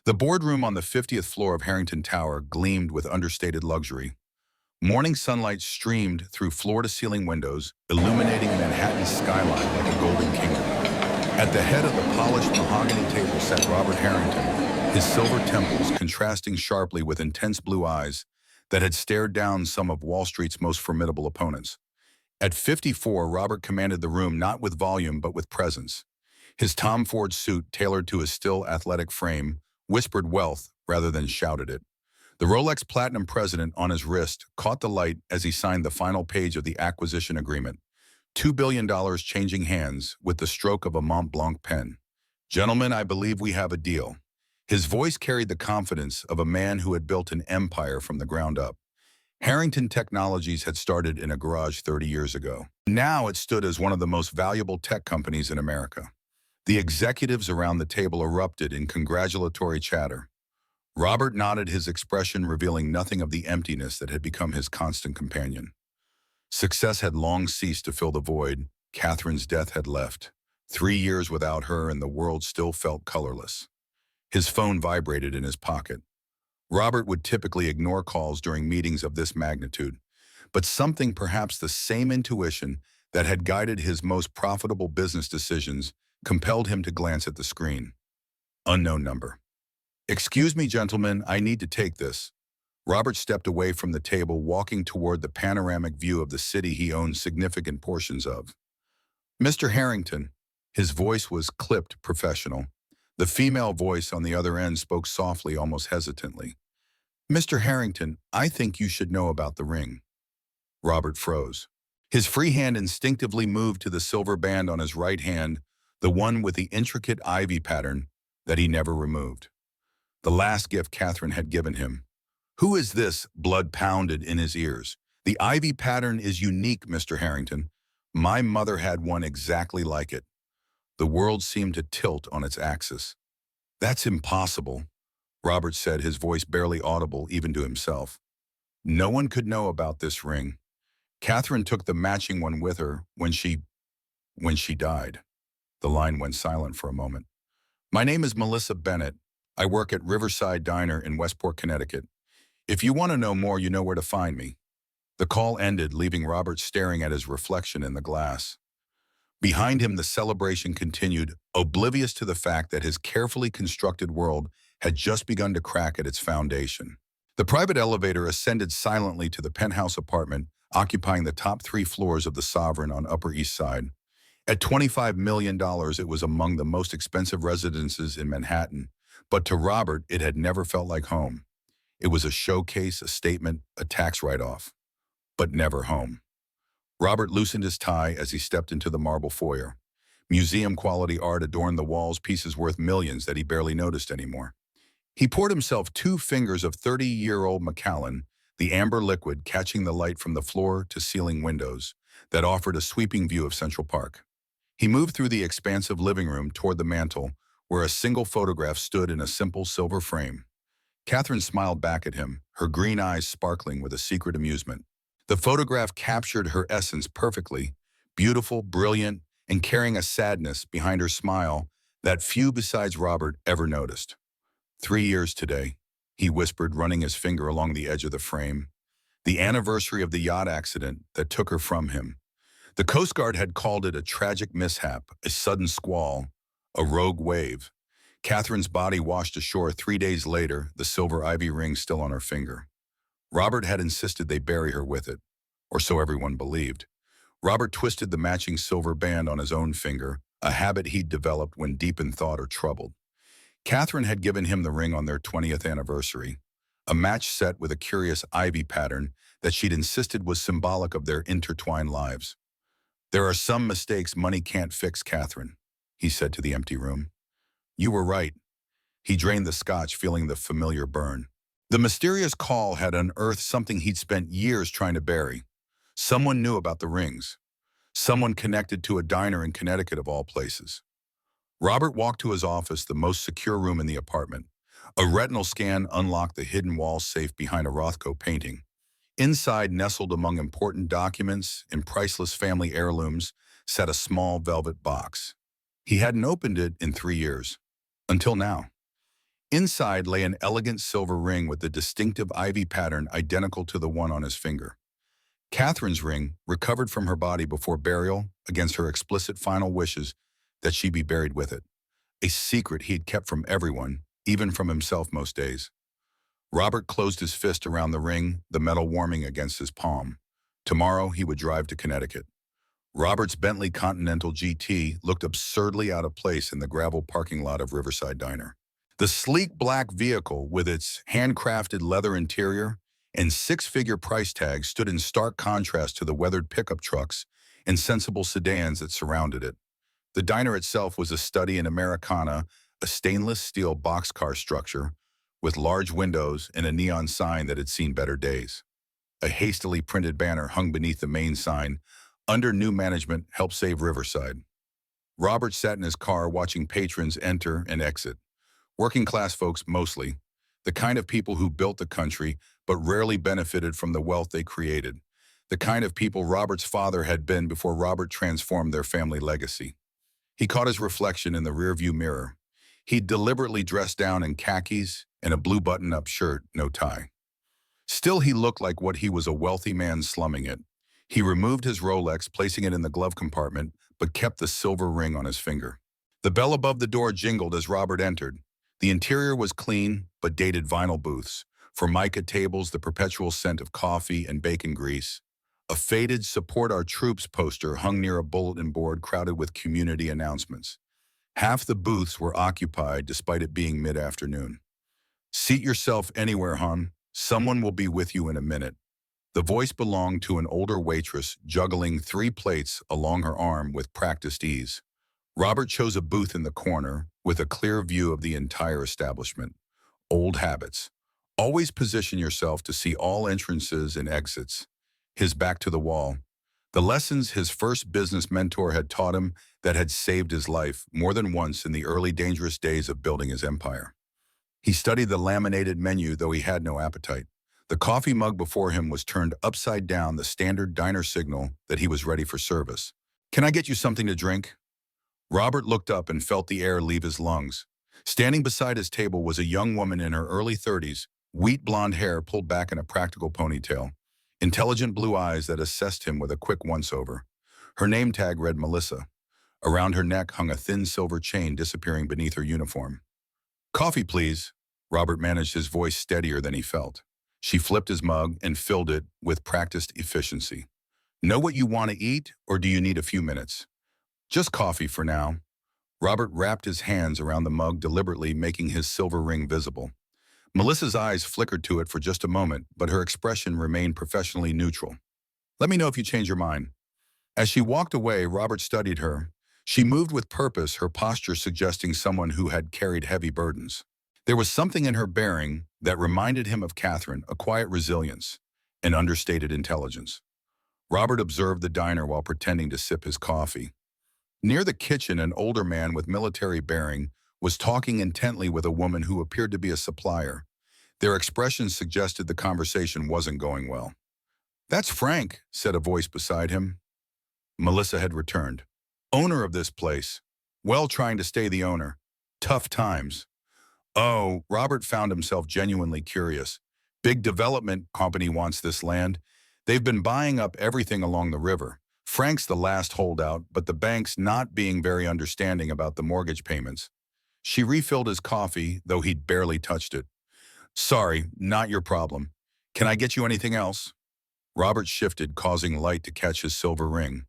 The boardroom on the 50th floor of Harrington Tower gleamed with understated luxury. Morning sunlight streamed through floor-to-ceiling windows, illuminating Manhattan's skyline like a golden kingdom. At the head of the polished mahogany table sat Robert Harrington, his silver temples contrasting sharply with intense blue eyes that had stared down some of Wall Street's most formidable opponents. At 54, Robert commanded the room not with volume but with presence. His Tom Ford suit, tailored to his still athletic frame, whispered wealth rather than shouted it. The Rolex Platinum President on his wrist caught the light as he signed the final page of the acquisition agreement. $2 billion changing hands with the stroke of a Mont Blanc pen. "Gentlemen, I believe we have a deal." His voice carried the confidence of a man who had built an empire from the ground up. Harrington Technologies had started in a garage 30 years ago. Now it stood as one of the most valuable tech companies in America. The executives around the table erupted in congratulatory chatter. Robert nodded, his expression revealing nothing of the emptiness that had become his constant companion. Success had long ceased to fill the void. Catherine's death had left. 3 years without her, and the world still felt colorless. His phone vibrated in his pocket. Robert would typically ignore calls during meetings of this magnitude, but something, perhaps the same intuition that had guided his most profitable business decisions, compelled him to glance at the screen. Unknown number. "Excuse me, gentlemen, I need to take this." Robert stepped away from the table, walking toward the panoramic view of the city he owned significant portions of. "Mr. Harrington." His voice was clipped, professional. The female voice on the other end spoke softly, almost hesitantly. "Mr. Harrington, I think you should know about the ring." Robert froze. His free hand instinctively moved to the silver band on his right hand, the one with the intricate ivy pattern that he never removed. The last gift Catherine had given him. "Who is this?" Blood pounded in his ears. "The ivy pattern is unique, Mr. Harrington. My mother had one exactly like it." The world seemed to tilt on its axis. "That's impossible," Robert said, his voice barely audible even to himself. "No one could know about this ring. Catherine took the matching one with her when she died." The line went silent for a moment. "My name is Melissa Bennett. I work at Riverside Diner in Westport, Connecticut. If you want to know more, you know where to find me." The call ended, leaving Robert staring at his reflection in the glass. Behind him, the celebration continued, oblivious to the fact that his carefully constructed world had just begun to crack at its foundation. The private elevator ascended silently to the penthouse apartment, occupying the top 3 floors of the Sovereign on Upper East Side. At $25 million, it was among the most expensive residences in Manhattan, but to Robert, it had never felt like home. It was a showcase, a statement, a tax write-off, but never home. Robert loosened his tie as he stepped into the marble foyer. Museum-quality art adorned the walls, pieces worth millions that he barely noticed anymore. He poured himself 2 fingers of 30-year-old Macallan, the amber liquid catching the light from the floor-to-ceiling windows that offered a sweeping view of Central Park. He moved through the expansive living room toward the mantel, where a single photograph stood in a simple silver frame. Catherine smiled back at him, her green eyes sparkling with a secret amusement. The photograph captured her essence perfectly, beautiful, brilliant, and carrying a sadness behind her smile that few besides Robert ever noticed. 3 years today," he whispered, running his finger along the edge of the frame. "The anniversary of the yacht accident that took her from him. The Coast Guard had called it a tragic mishap, a sudden squall, a rogue wave. Catherine's body washed ashore 3 days later, the silver ivy ring still on her finger. Robert had insisted they bury her with it, or so everyone believed." Robert twisted the matching silver band on his own finger, a habit he'd developed when deep in thought or troubled. Catherine had given him the ring on their 20th anniversary, a match set with a curious ivy pattern that she'd insisted was symbolic of their intertwined lives. "There are some mistakes money can't fix, Catherine," he said to the empty room. "You were right." He drained the scotch, feeling the familiar burn. The mysterious call had unearthed something he'd spent years trying to bury. Someone knew about the rings. Someone connected to a diner in Connecticut of all places. Robert walked to his office, the most secure room in the apartment. A retinal scan unlocked the hidden wall safe behind a Rothko painting. Inside, nestled among important documents and priceless family heirlooms, sat a small velvet box. He hadn't opened it in 3 years. Until now. Inside lay an elegant silver ring with the distinctive ivy pattern identical to the one on his finger. Catherine's ring, recovered from her body before burial against her explicit final wishes that she be buried with it, a secret he had kept from everyone, even from himself most days. Robert closed his fist around the ring, the metal warming against his palm. Tomorrow he would drive to Connecticut. Robert's Bentley Continental GT looked absurdly out of place in the gravel parking lot of Riverside Diner. The sleek black vehicle, with its handcrafted leather interior and six-figure price tag, stood in stark contrast to the weathered pickup trucks and sensible sedans that surrounded it. The diner itself was a study in Americana, a stainless steel boxcar structure with large windows and a neon sign that had seen better days. A hastily printed banner hung beneath the main sign, "Under new management, help save Riverside." Robert sat in his car watching patrons enter and exit. Working-class folks mostly, the kind of people who built the country but rarely benefited from the wealth they created, the kind of people Robert's father had been before Robert transformed their family legacy. He caught his reflection in the rearview mirror. He'd deliberately dressed down in khakis and a blue button-up shirt, no tie. Still, he looked like what he was, a wealthy man slumming it. He removed his Rolex, placing it in the glove compartment, but kept the silver ring on his finger. The bell above the door jingled as Robert entered. The interior was clean, but dated vinyl booths. Formica tables, the perpetual scent of coffee and bacon grease. A faded "Support Our Troops" poster hung near a bulletin board crowded with community announcements. Half the booths were occupied despite it being mid-afternoon. "Seat yourself anywhere, hon. Someone will be with you in a minute." The voice belonged to an older waitress juggling 3 plates along her arm with practiced ease. Robert chose a booth in the corner with a clear view of the entire establishment. Old habits. Always position yourself to see all entrances and exits. His back to the wall. The lessons his first business mentor had taught him that had saved his life more than once in the early dangerous days of building his empire. He studied the laminated menu, though he had no appetite. The coffee mug before him was turned upside down, the standard diner signal that he was ready for service. "Can I get you something to drink?" Robert looked up and felt the air leave his lungs. Standing beside his table was a young woman in her early 30s, wheat blonde hair pulled back in a practical ponytail, intelligent blue eyes that assessed him with a quick once-over. Her name tag read Melissa. Around her neck hung a thin silver chain disappearing beneath her uniform. "Coffee, please." Robert managed his voice steadier than he felt. She flipped his mug and filled it with practiced efficiency. "Know what you want to eat, or do you need a few minutes?" "Just coffee for now." Robert wrapped his hands around the mug, deliberately making his silver ring visible. Melissa's eyes flickered to it for just a moment, but her expression remained professionally neutral. "Let me know if you change your mind." As she walked away, Robert studied her. She moved with purpose, her posture suggesting someone who had carried heavy burdens. There was something in her bearing that reminded him of Catherine, a quiet resilience, an understated intelligence. Robert observed the diner while pretending to sip his coffee. Near the kitchen, an older man with military bearing was talking intently with a woman who appeared to be a supplier. Their expressions suggested the conversation wasn't going well. "That's Frank," said a voice beside him. Melissa had returned. "Owner of this place. Well, trying to stay the owner. Tough times." Oh, Robert found himself genuinely curious. "Big development company wants this land. They've been buying up everything along the river. Frank's the last holdout, but the bank's not being very understanding about the mortgage payments." She refilled his coffee, though he'd barely touched it. "Sorry, not your problem. Can I get you anything else?" Robert shifted, causing light to catch his silver ring.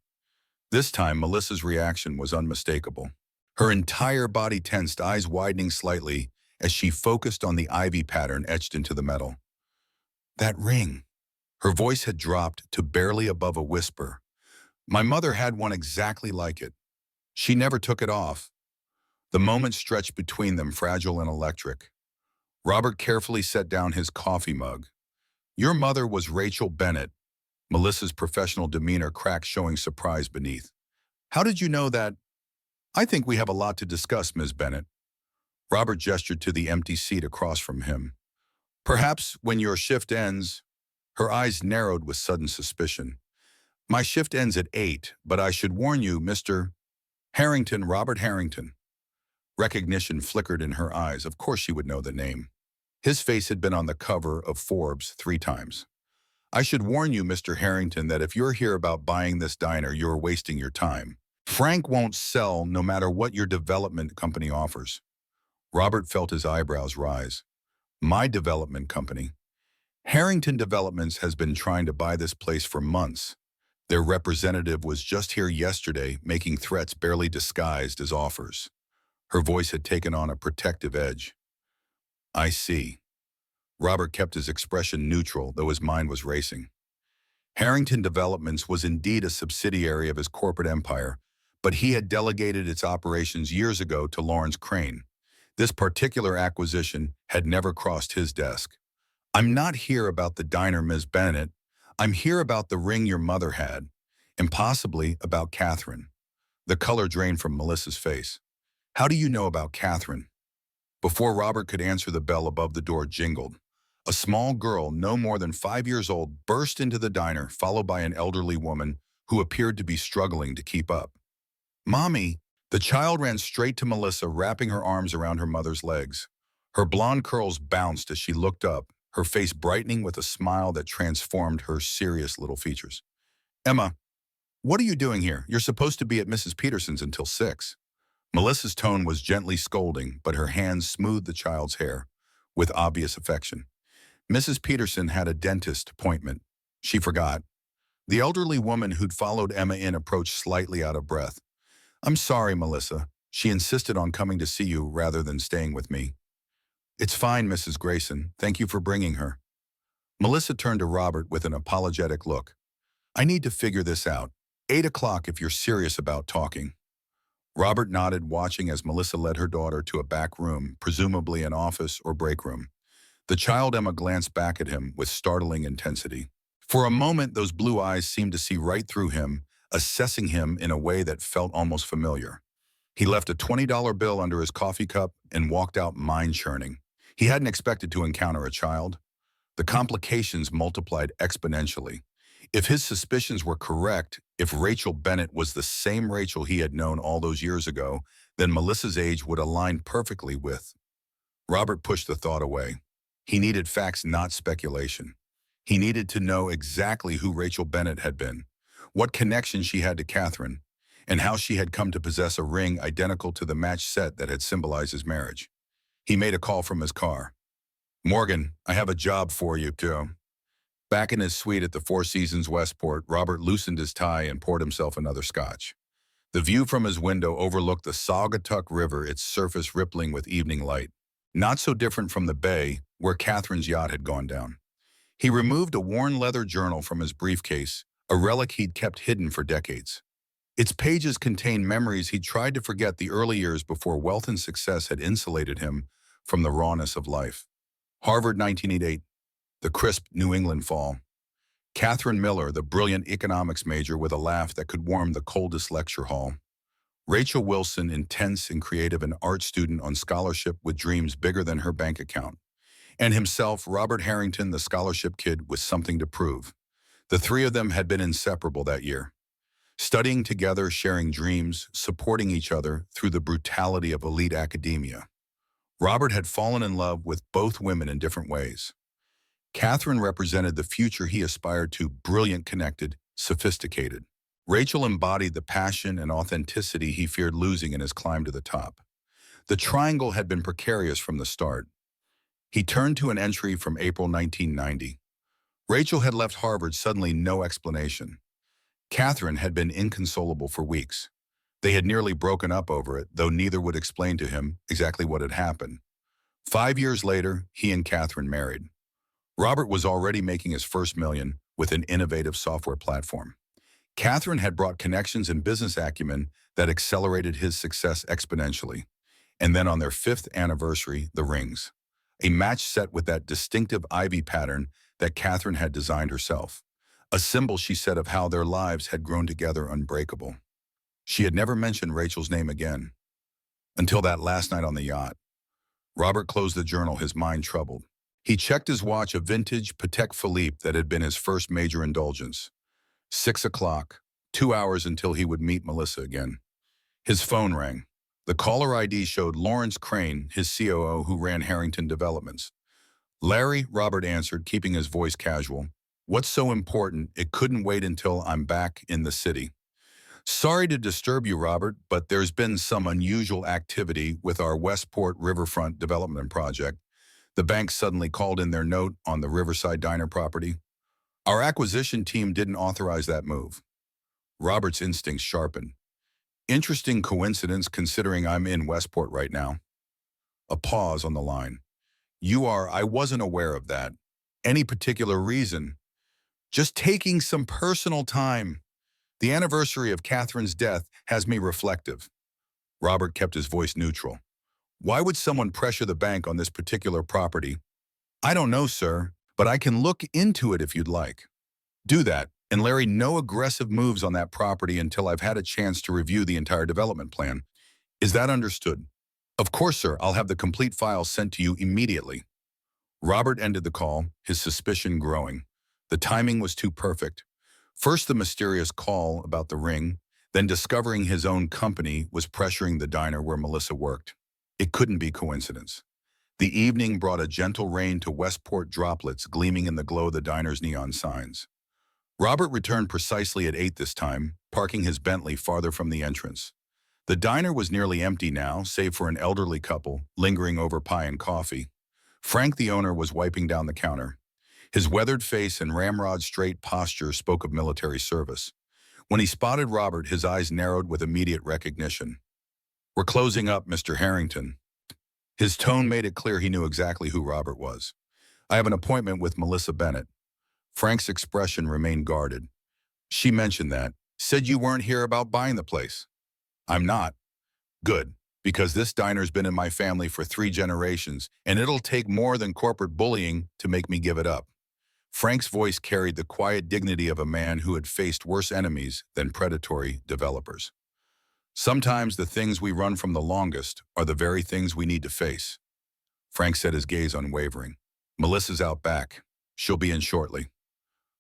This time, Melissa's reaction was unmistakable. Her entire body tensed, eyes widening slightly as she focused on the ivy pattern etched into the metal. "That ring." Her voice had dropped to barely above a whisper. "My mother had one exactly like it. She never took it off." The moment stretched between them, fragile and electric. Robert carefully set down his coffee mug. "Your mother was Rachel Bennett." Melissa's professional demeanor cracked, showing surprise beneath. "How did you know that?" "I think we have a lot to discuss, Ms. Bennett." Robert gestured to the empty seat across from him. "Perhaps when your shift ends." Her eyes narrowed with sudden suspicion. "My shift ends at 8, but I should warn you, Mr. Harrington, Robert Harrington." Recognition flickered in her eyes. Of course she would know the name. His face had been on the cover of Forbes 3 times. I should warn you, Mr. Harrington, that if you're here about buying this diner, you're wasting your time. Frank won't sell no matter what your development company offers. Robert felt his eyebrows rise. My development company? Harrington Developments has been trying to buy this place for months. Their representative was just here yesterday, making threats barely disguised as offers. Her voice had taken on a protective edge. I see. Robert kept his expression neutral, though his mind was racing. Harrington Developments was indeed a subsidiary of his corporate empire, but he had delegated its operations years ago to Lawrence Crane. This particular acquisition had never crossed his desk. I'm not here about the diner, Ms. Bennett. I'm here about the ring your mother had, and possibly about Catherine. The color drained from Melissa's face. How do you know about Catherine? Before Robert could answer, the bell above the door jingled. A small girl, no more than 5 years old, burst into the diner, followed by an elderly woman who appeared to be struggling to keep up. Mommy! The child ran straight to Melissa, wrapping her arms around her mother's legs. Her blonde curls bounced as she looked up, her face brightening with a smile that transformed her serious little features. Emma, what are you doing here? You're supposed to be at Mrs. Peterson's until 6. Melissa's tone was gently scolding, but her hands smoothed the child's hair with obvious affection. Mrs. Peterson had a dentist appointment. She forgot. The elderly woman who'd followed Emma in approached slightly out of breath. I'm sorry, Melissa. She insisted on coming to see you rather than staying with me. It's fine, Mrs. Grayson. Thank you for bringing her. Melissa turned to Robert with an apologetic look. I need to figure this out. 8 o'clock if you're serious about talking. Robert nodded, watching as Melissa led her daughter to a back room, presumably an office or break room. The child Emma glanced back at him with startling intensity. For a moment, those blue eyes seemed to see right through him, assessing him in a way that felt almost familiar. He left a $20 bill under his coffee cup and walked out mind-churning. He hadn't expected to encounter a child. The complications multiplied exponentially. If his suspicions were correct, if Rachel Bennett was the same Rachel he had known all those years ago, then Melissa's age would align perfectly with. Robert pushed the thought away. He needed facts, not speculation. He needed to know exactly who Rachel Bennett had been, what connection she had to Catherine, and how she had come to possess a ring identical to the match set that had symbolized his marriage. He made a call from his car. Morgan, I have a job for you, too. Back in his suite at the Four Seasons Westport, Robert loosened his tie and poured himself another scotch. The view from his window overlooked the Saugatuck River, its surface rippling with evening light. Not so different from the bay where Catherine's yacht had gone down. He removed a worn leather journal from his briefcase, a relic he'd kept hidden for decades. Its pages contained memories he'd tried to forget the early years before wealth and success had insulated him from the rawness of life. Harvard, 1988. The crisp New England fall. Catherine Miller, the brilliant economics major with a laugh that could warm the coldest lecture hall. Rachel Wilson, intense and creative, an art student on scholarship with dreams bigger than her bank account. And himself, Robert Harrington, the scholarship kid with something to prove. The three of them had been inseparable that year. Studying together, sharing dreams, supporting each other through the brutality of elite academia. Robert had fallen in love with both women in different ways. Catherine represented the future he aspired to, brilliant, connected, sophisticated. Rachel embodied the passion and authenticity he feared losing in his climb to the top. The triangle had been precarious from the start. He turned to an entry from April 1990. Rachel had left Harvard, suddenly no explanation. Catherine had been inconsolable for weeks. They had nearly broken up over it, though neither would explain to him exactly what had happened. 5 years later, he and Catherine married. Robert was already making his first million with an innovative software platform. Catherine had brought connections and business acumen that accelerated his success exponentially. And then on their 5th anniversary, the rings. A match set with that distinctive ivy pattern that Catherine had designed herself. A symbol, she said, of how their lives had grown together unbreakable. She had never mentioned Rachel's name again. Until that last night on the yacht. Robert closed the journal, his mind troubled. He checked his watch, a vintage Patek Philippe that had been his first major indulgence. 6 o'clock, 2 hours until he would meet Melissa again. His phone rang. The caller ID showed Lawrence Crane, his COO who ran Harrington Developments. Larry, Robert answered, keeping his voice casual. What's so important? It couldn't wait until I'm back in the city. Sorry to disturb you, Robert, but there's been some unusual activity with our Westport Riverfront development project. The bank suddenly called in their note on the Riverside Diner property. Our acquisition team didn't authorize that move. Robert's instincts sharpened. Interesting coincidence considering I'm in Westport right now. A pause on the line. I wasn't aware of that. Any particular reason? Just taking some personal time. The anniversary of Catherine's death has me reflective. Robert kept his voice neutral. Why would someone pressure the bank on this particular property? I don't know, sir, but I can look into it if you'd like. Do that, and Larry, no aggressive moves on that property until I've had a chance to review the entire development plan. Is that understood? Of course, sir. I'll have the complete file sent to you immediately. Robert ended the call, his suspicion growing. The timing was too perfect. First the mysterious call about the ring, then discovering his own company was pressuring the diner where Melissa worked. It couldn't be coincidence. The evening brought a gentle rain to Westport droplets gleaming in the glow of the diner's neon signs. Robert returned precisely at 8 this time, parking his Bentley farther from the entrance. The diner was nearly empty now, save for an elderly couple lingering over pie and coffee. Frank, the owner, was wiping down the counter. His weathered face and ramrod-straight posture spoke of military service. When he spotted Robert, his eyes narrowed with immediate recognition. We're closing up, Mr. Harrington. His tone made it clear he knew exactly who Robert was. I have an appointment with Melissa Bennett. Frank's expression remained guarded. She mentioned that. Said you weren't here about buying the place. I'm not. Good, because this diner's been in my family for 3 generations, and it'll take more than corporate bullying to make me give it up. Frank's voice carried the quiet dignity of a man who had faced worse enemies than predatory developers. Sometimes the things we run from the longest are the very things we need to face. Frank said, his gaze unwavering. Melissa's out back. She'll be in shortly.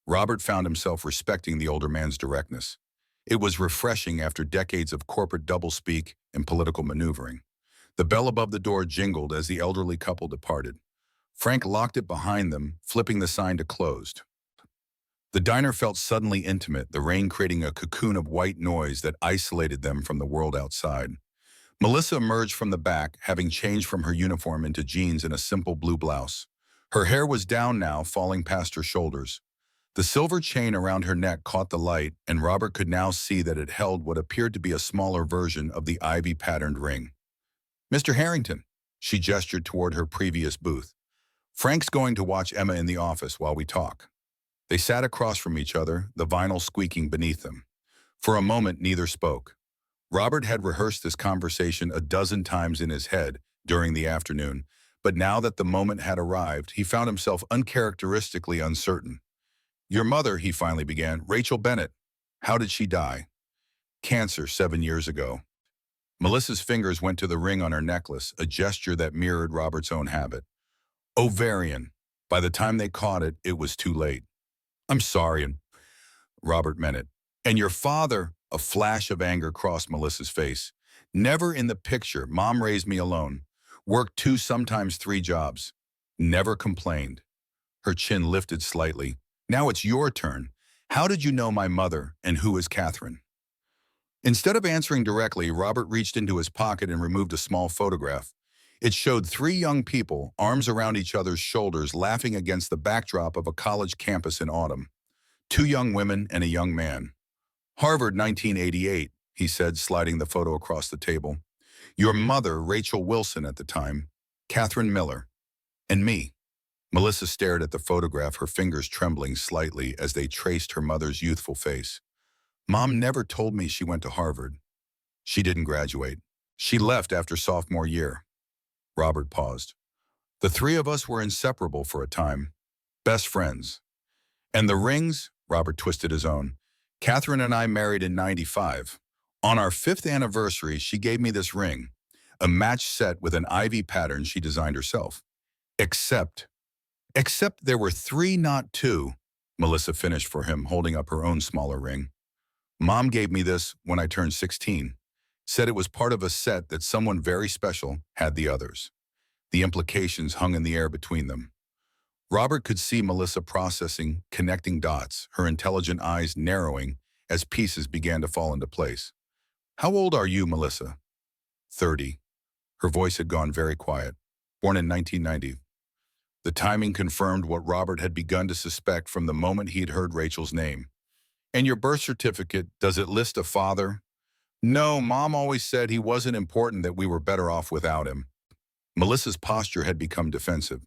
Robert found himself respecting the older man's directness. It was refreshing after decades of corporate doublespeak and political maneuvering. The bell above the door jingled as the elderly couple departed. Frank locked it behind them, flipping the sign to closed. The diner felt suddenly intimate, the rain creating a cocoon of white noise that isolated them from the world outside. Melissa emerged from the back, having changed from her uniform into jeans and a simple blue blouse. Her hair was down now, falling past her shoulders. The silver chain around her neck caught the light, and Robert could now see that it held what appeared to be a smaller version of the ivy-patterned ring. Mr. Harrington, she gestured toward her previous booth. Frank's going to watch Emma in the office while we talk. They sat across from each other, the vinyl squeaking beneath them. For a moment, neither spoke. Robert had rehearsed this conversation a dozen times in his head during the afternoon, but now that the moment had arrived, he found himself uncharacteristically uncertain. Your mother, he finally began, Rachel Bennett. How did she die? Cancer 7 years ago. Melissa's fingers went to the ring on her necklace, a gesture that mirrored Robert's own habit. Ovarian. By the time they caught it, it was too late. I'm sorry, and Robert meant it. And your father, a flash of anger crossed Melissa's face. Never in the picture. Mom raised me alone. Worked 2, sometimes 3 jobs. Never complained. Her chin lifted slightly. Now it's your turn. How did you know my mother, and who is Catherine? Instead of answering directly, Robert reached into his pocket and removed a small photograph. It showed 3 young people, arms around each other's shoulders, laughing against the backdrop of a college campus in autumn. 2 young women and a young man. Harvard, 1988, he said, sliding the photo across the table. Your mother, Rachel Wilson at the time, Catherine Miller, and me. Melissa stared at the photograph, her fingers trembling slightly as they traced her mother's youthful face. Mom never told me she went to Harvard. She didn't graduate. She left after sophomore year. Robert paused. The 3 of us were inseparable for a time. Best friends. And the rings? Robert twisted his own. Catherine and I married in '95. On our 5th anniversary, she gave me this ring, a match set with an ivy pattern she designed herself. Except there were 3, not 2, Melissa finished for him, holding up her own smaller ring. Mom gave me this when I turned 16. said it was part of a set that someone very special had the others. The implications hung in the air between them. Robert could see Melissa processing, connecting dots, her intelligent eyes narrowing as pieces began to fall into place. How old are you, Melissa? 30. Her voice had gone very quiet. Born in 1990. The timing confirmed what Robert had begun to suspect from the moment he had heard Rachel's name. And your birth certificate, does it list a father? No, Mom always said he wasn't important, that we were better off without him. Melissa's posture had become defensive.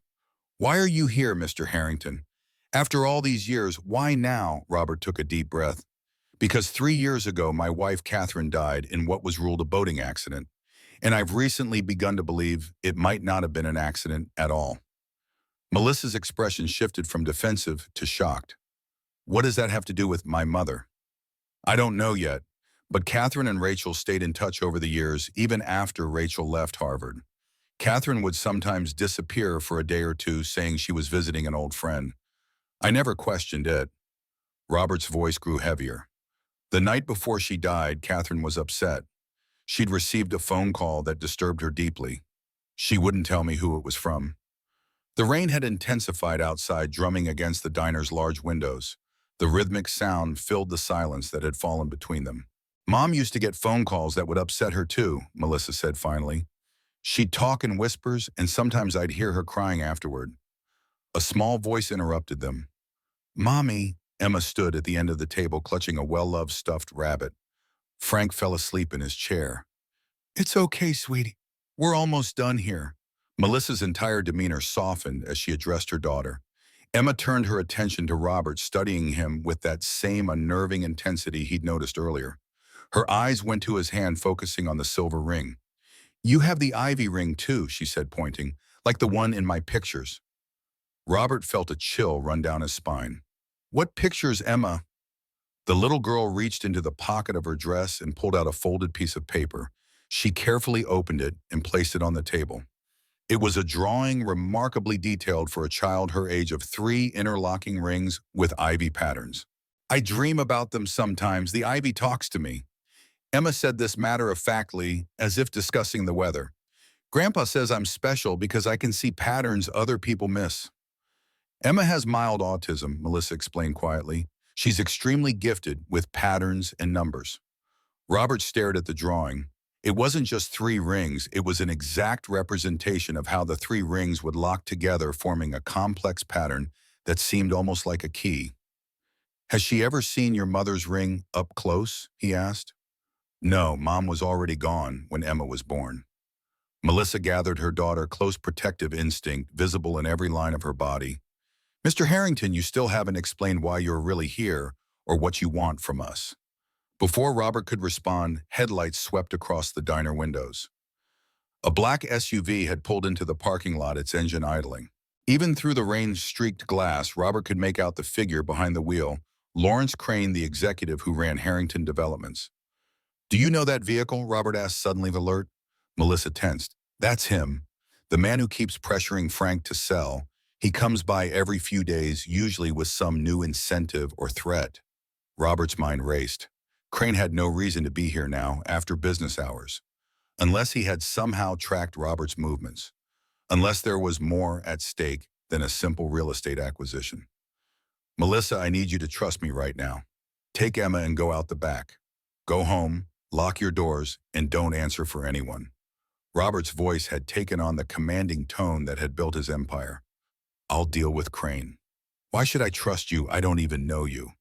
Why are you here, Mr. Harrington? After all these years, why now? Robert took a deep breath. Because 3 years ago, my wife Catherine died in what was ruled a boating accident, and I've recently begun to believe it might not have been an accident at all. Melissa's expression shifted from defensive to shocked. What does that have to do with my mother? I don't know yet, but Catherine and Rachel stayed in touch over the years, even after Rachel left Harvard. Catherine would sometimes disappear for a day or two, saying she was visiting an old friend. I never questioned it. Robert's voice grew heavier. The night before she died, Catherine was upset. She'd received a phone call that disturbed her deeply. She wouldn't tell me who it was from. The rain had intensified outside, drumming against the diner's large windows. The rhythmic sound filled the silence that had fallen between them. Mom used to get phone calls that would upset her too, Melissa said finally. She'd talk in whispers, and sometimes I'd hear her crying afterward. A small voice interrupted them. Mommy, Emma stood at the end of the table clutching a well-loved stuffed rabbit. Frank fell asleep in his chair. It's okay, sweetie. We're almost done here. Melissa's entire demeanor softened as she addressed her daughter. Emma turned her attention to Robert, studying him with that same unnerving intensity he'd noticed earlier. Her eyes went to his hand, focusing on the silver ring. You have the ivy ring too, she said, pointing, like the one in my pictures. Robert felt a chill run down his spine. What pictures, Emma? The little girl reached into the pocket of her dress and pulled out a folded piece of paper. She carefully opened it and placed it on the table. It was a drawing remarkably detailed for a child her age of 3, interlocking rings with ivy patterns. I dream about them sometimes. The ivy talks to me. Emma said this matter-of-factly, as if discussing the weather. Grandpa says I'm special because I can see patterns other people miss. Emma has mild autism, Melissa explained quietly. She's extremely gifted with patterns and numbers. Robert stared at the drawing. It wasn't just 3 rings, it was an exact representation of how the 3 rings would lock together, forming a complex pattern that seemed almost like a key. Has she ever seen your mother's ring up close? He asked. No, Mom was already gone when Emma was born. Melissa gathered her daughter, close protective instinct visible in every line of her body. Mr. Harrington, you still haven't explained why you're really here or what you want from us. Before Robert could respond, headlights swept across the diner windows. A black SUV had pulled into the parking lot, its engine idling. Even through the rain-streaked glass, Robert could make out the figure behind the wheel, Lawrence Crane, the executive who ran Harrington Developments. Do you know that vehicle? Robert asked, suddenly alert. Melissa tensed. That's him. The man who keeps pressuring Frank to sell. He comes by every few days, usually with some new incentive or threat. Robert's mind raced. Crane had no reason to be here now, after business hours. Unless he had somehow tracked Robert's movements. Unless there was more at stake than a simple real estate acquisition. Melissa, I need you to trust me right now. Take Emma and go out the back. Go home, lock your doors, and don't answer for anyone. Robert's voice had taken on the commanding tone that had built his empire. I'll deal with Crane. Why should I trust you? I don't even know you.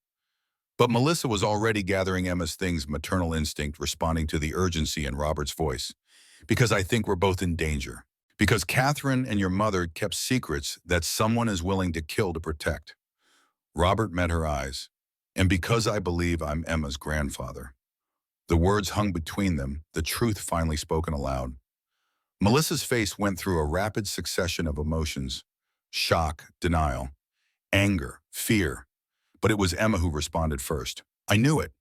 But Melissa was already gathering Emma's things, maternal instinct responding to the urgency in Robert's voice. Because I think we're both in danger. Because Catherine and your mother kept secrets that someone is willing to kill to protect. Robert met her eyes. And because I believe I'm Emma's grandfather. The words hung between them, the truth finally spoken aloud. Melissa's face went through a rapid succession of emotions. Shock, denial, anger, fear. But it was Emma who responded first. I knew it.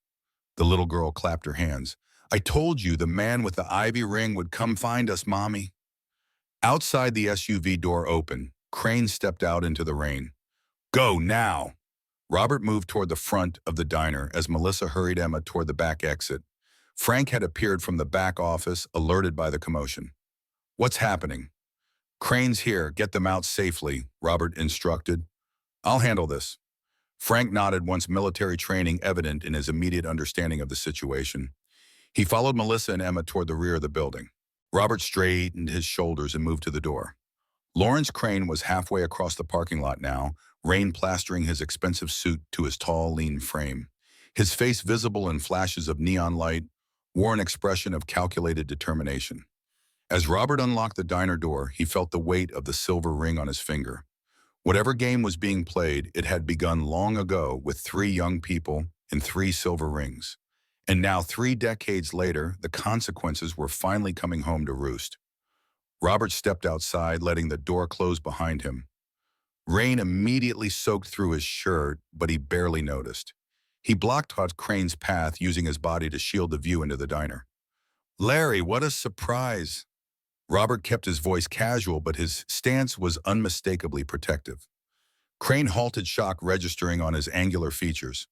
The little girl clapped her hands. I told you the man with the ivy ring would come find us, Mommy. Outside, the SUV door opened. Crane stepped out into the rain. Go now. Robert moved toward the front of the diner as Melissa hurried Emma toward the back exit. Frank had appeared from the back office, alerted by the commotion. "What's happening?" "Crane's here. Get them out safely," Robert instructed. "I'll handle this." Frank nodded, once military training evident in his immediate understanding of the situation. He followed Melissa and Emma toward the rear of the building. Robert straightened his shoulders and moved to the door. Lawrence Crane was halfway across the parking lot now, rain plastering his expensive suit to his tall, lean frame. His face, visible in flashes of neon light, wore an expression of calculated determination. As Robert unlocked the diner door, he felt the weight of the silver ring on his finger. Whatever game was being played, it had begun long ago with 3 young people and 3 silver rings. And now, 3 decades later, the consequences were finally coming home to roost. Robert stepped outside, letting the door close behind him. Rain immediately soaked through his shirt, but he barely noticed. He blocked Crane's path, using his body to shield the view into the diner. "Larry, what a surprise!" Robert kept his voice casual, but his stance was unmistakably protective. Crane halted, shock registering on his angular features.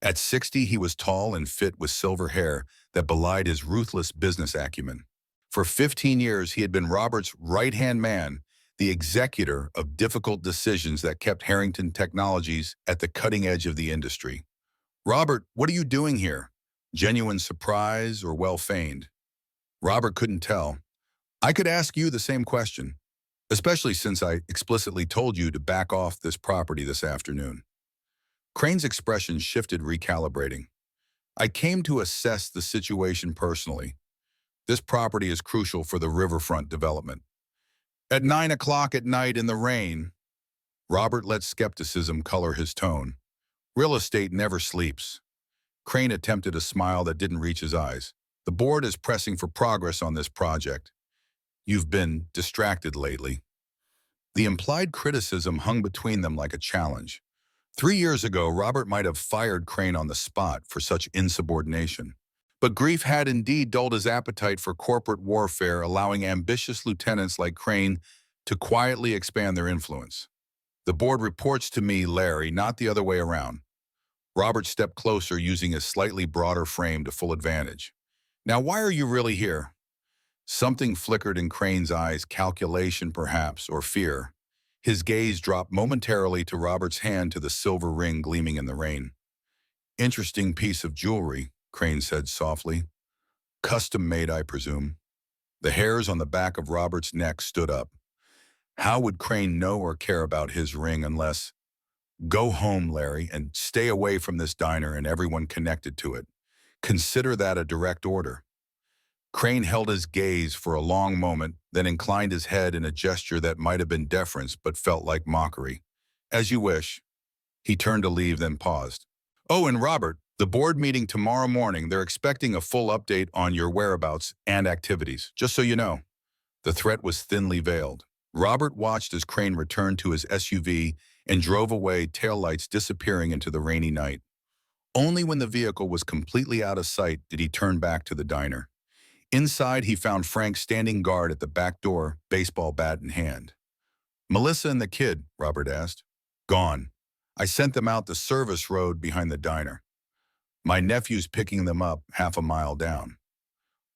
At 60, he was tall and fit, with silver hair that belied his ruthless business acumen. For 15 years, he had been Robert's right-hand man, the executor of difficult decisions that kept Harrington Technologies at the cutting edge of the industry. "Robert, what are you doing here?" Genuine surprise or well-feigned? Robert couldn't tell. "I could ask you the same question, especially since I explicitly told you to back off this property this afternoon." Crane's expression shifted, recalibrating. "I came to assess the situation personally. This property is crucial for the riverfront development." "At 9 o'clock at night in the rain?" Robert let skepticism color his tone. "Real estate never sleeps." Crane attempted a smile that didn't reach his eyes. "The board is pressing for progress on this project. You've been distracted lately." The implied criticism hung between them like a challenge. 3 years ago, Robert might have fired Crane on the spot for such insubordination. But grief had indeed dulled his appetite for corporate warfare, allowing ambitious lieutenants like Crane to quietly expand their influence. "The board reports to me, Larry, not the other way around." Robert stepped closer, using his slightly broader frame to full advantage. "Now, why are you really here?" Something flickered in Crane's eyes, calculation perhaps, or fear. His gaze dropped momentarily to Robert's hand, to the silver ring gleaming in the rain. "Interesting piece of jewelry," Crane said softly. "Custom made, I presume." The hairs on the back of Robert's neck stood up. How would Crane know or care about his ring unless— "Go home, Larry, and stay away from this diner and everyone connected to it. Consider that a direct order." Crane held his gaze for a long moment, then inclined his head in a gesture that might have been deference but felt like mockery. "As you wish." He turned to leave, then paused. "Oh, and Robert, the board meeting tomorrow morning, they're expecting a full update on your whereabouts and activities, just so you know." The threat was thinly veiled. Robert watched as Crane returned to his SUV and drove away, taillights disappearing into the rainy night. Only when the vehicle was completely out of sight did he turn back to the diner. Inside, he found Frank standing guard at the back door, baseball bat in hand. "Melissa and the kid?" Robert asked. "Gone. I sent them out the service road behind the diner. My nephew's picking them up half a mile down."